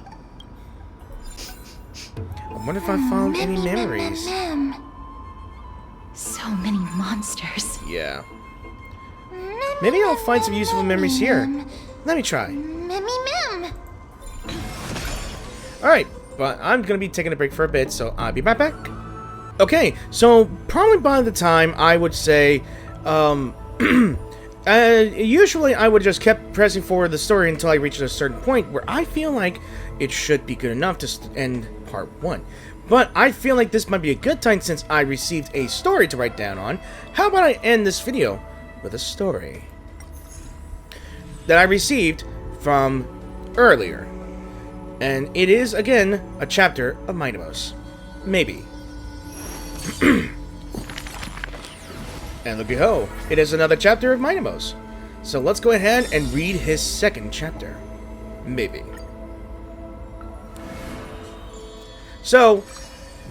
I wonder if I found any memories. So many monsters. Yeah. Maybe I'll find some useful memories here. Let me try. Alright, but I'm gonna be taking a break for a bit, so I'll be right back. Okay, so probably by the time I would say, usually I would just kept pressing forward the story until I reached a certain point where I feel like it should be good enough to end part 1. But I feel like this might be a good time since I received a story to write down on. How about I end this video with a story that I received from earlier. And it is, again, a chapter of Mydei. Maybe. And looky-ho, it is another chapter of Mydei. So let's go ahead and read his second chapter. Maybe. So,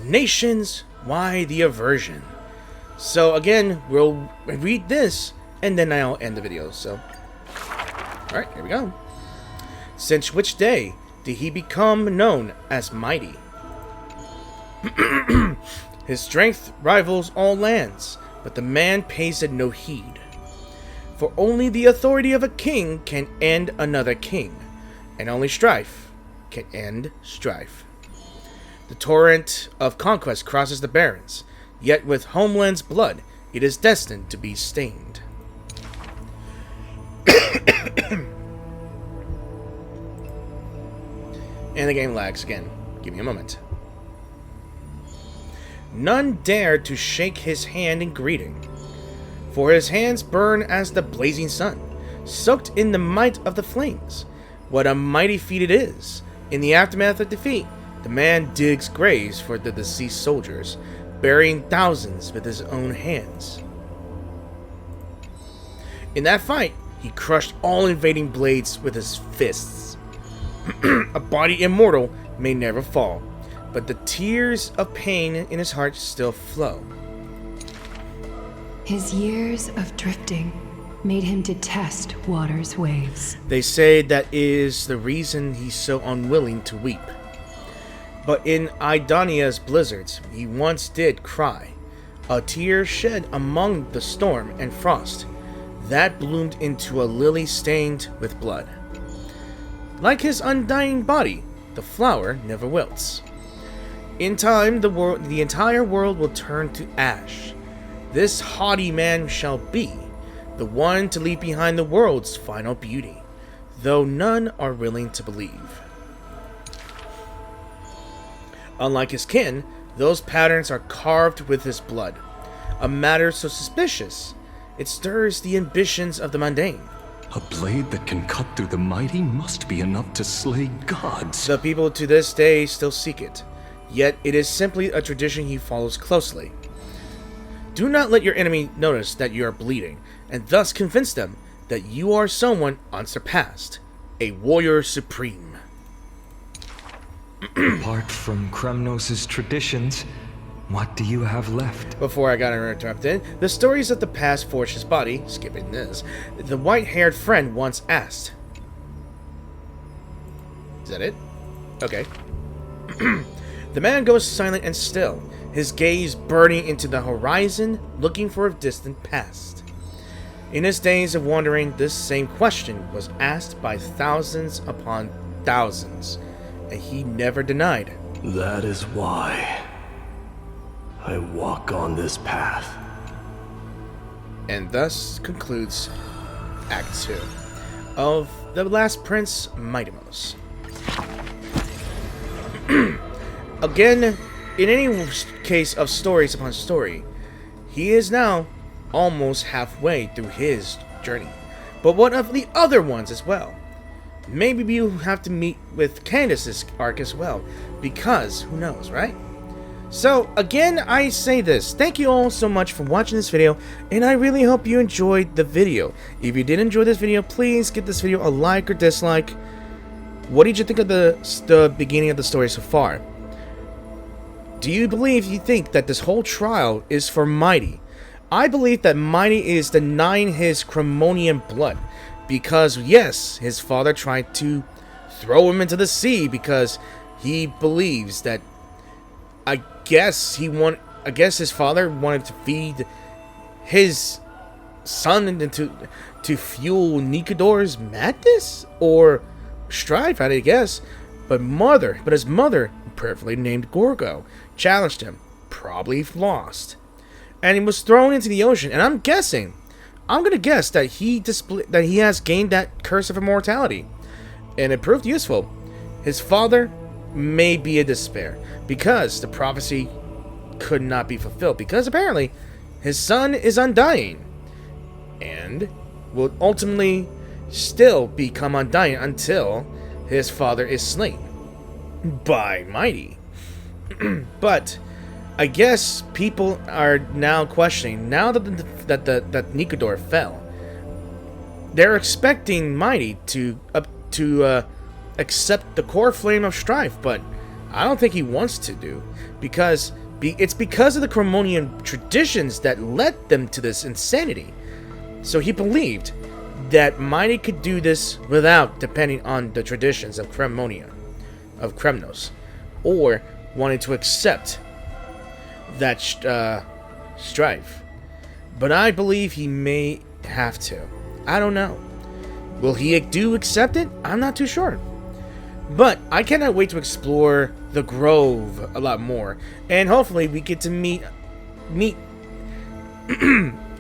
nations, why the aversion? So again, we'll read this, and then I'll end the video, so. Alright, here we go. Since which day did he become known as Mydei? His strength rivals all lands, but the man pays it no heed. For only the authority of a king can end another king, and only strife can end strife. The torrent of conquest crosses the barrens, yet with homeland's blood it is destined to be stained. And the game lags again. Give me a moment. None dared to shake his hand in greeting, for his hands burn as the blazing sun, soaked in the might of the flames. What a mighty feat it is! In the aftermath of defeat, the man digs graves for the deceased soldiers, burying thousands with his own hands. In that fight, he crushed all invading blades with his fists. A body immortal may never fall, but the tears of pain in his heart still flow. His years of drifting made him detest water's waves. They say that is the reason he's so unwilling to weep. But in Idonia's blizzards, he once did cry, a tear shed among the storm and frost, that bloomed into a lily stained with blood. Like his undying body, the flower never wilts. In time, the entire world will turn to ash. This haughty man shall be, the one to leave behind the world's final beauty, though none are willing to believe. Unlike his kin, those patterns are carved with his blood, a matter so suspicious it stirs the ambitions of the mundane. A blade that can cut through the mighty must be enough to slay gods. The people to this day still seek it, yet it is simply a tradition he follows closely. Do not let your enemy notice that you are bleeding, and thus convince them that you are someone unsurpassed, a warrior supreme. Apart from Kremnos' traditions, what do you have left? Before I got interrupted, the stories of the past forged his body, skipping this, the white-haired friend once asked. Is that it? Okay. The man goes silent and still, his gaze burning into the horizon, looking for a distant past. In his days of wandering, this same question was asked by thousands upon thousands, and he never denied. That is why I walk on this path. And thus concludes Act 2 of The Last Prince, Mydei. Again, in any case of stories upon story, he is now almost halfway through his journey. But what of the other ones as well? Maybe you have to meet with Candace's arc as well, because who knows, right? So again, I say this, thank you all so much for watching this video, and I really hope you enjoyed the video. If you did enjoy this video, please give this video a like or dislike. What did you think of the beginning of the story so far? Do you think that this whole trial is for Mydei? I believe that Mydei is denying his Cremonian blood, because yes, his father tried to throw him into the sea because he believes that I guess his father wanted to feed his son into to fuel Nikador's madness or strife, I guess. But his mother, perfectly named Gorgo, challenged him, probably lost, and he was thrown into the ocean. And I'm gonna guess that he has gained that curse of immortality, and it proved useful. His father may be in despair because the prophecy could not be fulfilled, because apparently his son is undying and will ultimately still become undying until his father is slain by Mydei. But I guess people are now questioning, now that that Nikador fell, they're expecting Mydei to accept the core flame of strife, but I don't think he wants to do, because it's because of the Cremonian traditions that led them to this insanity. So he believed that Mydei could do this without depending on the traditions of Kremnos, or wanted to accept that strife. But I believe he may have to. I don't know. Will he accept it? I'm not too sure. But I cannot wait to explore the Grove a lot more, and hopefully we get to meet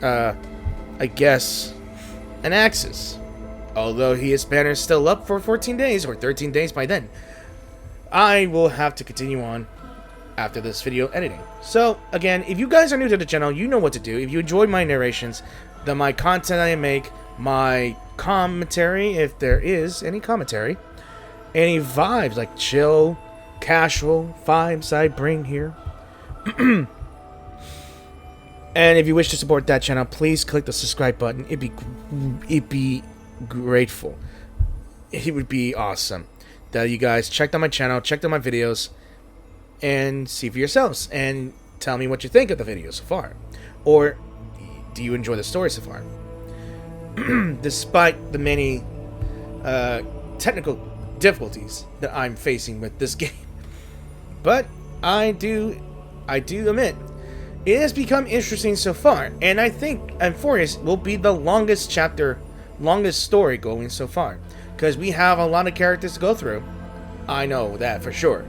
I guess an Axis. Although his banner is still up for 14 days or 13 days by then. I will have to continue on after this video editing. So again, if you guys are new to the channel, you know what to do. If you enjoyed my narrations, my content I make, my commentary, if there is any commentary, any vibes like chill, casual vibes I bring here. And if you wish to support that channel, please click the subscribe button. It'd be grateful. It would be awesome that you guys checked out my channel, checked out my videos, and see for yourselves, and tell me what you think of the video so far. Or do you enjoy the story so far? Despite the many technical difficulties that I'm facing with this game. But I do admit, it has become interesting so far, and I think Amphorius will be the longest story going so far, because we have a lot of characters to go through. I know that for sure.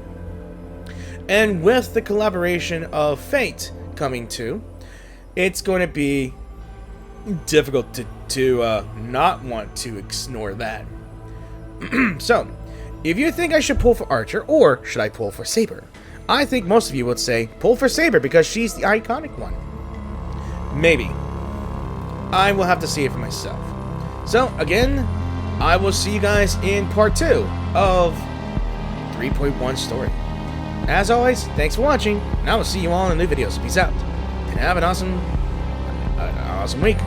And with the collaboration of Fate coming too, it's going to be difficult to not want to ignore that. So, if you think I should pull for Archer, or should I pull for Saber? I think most of you would say pull for Saber because she's the iconic one. Maybe. I will have to see it for myself. So, again, I will see you guys in part 2 of 3.1 story. As always, thanks for watching, and I will see you all in new videos. Peace out, and have an awesome week.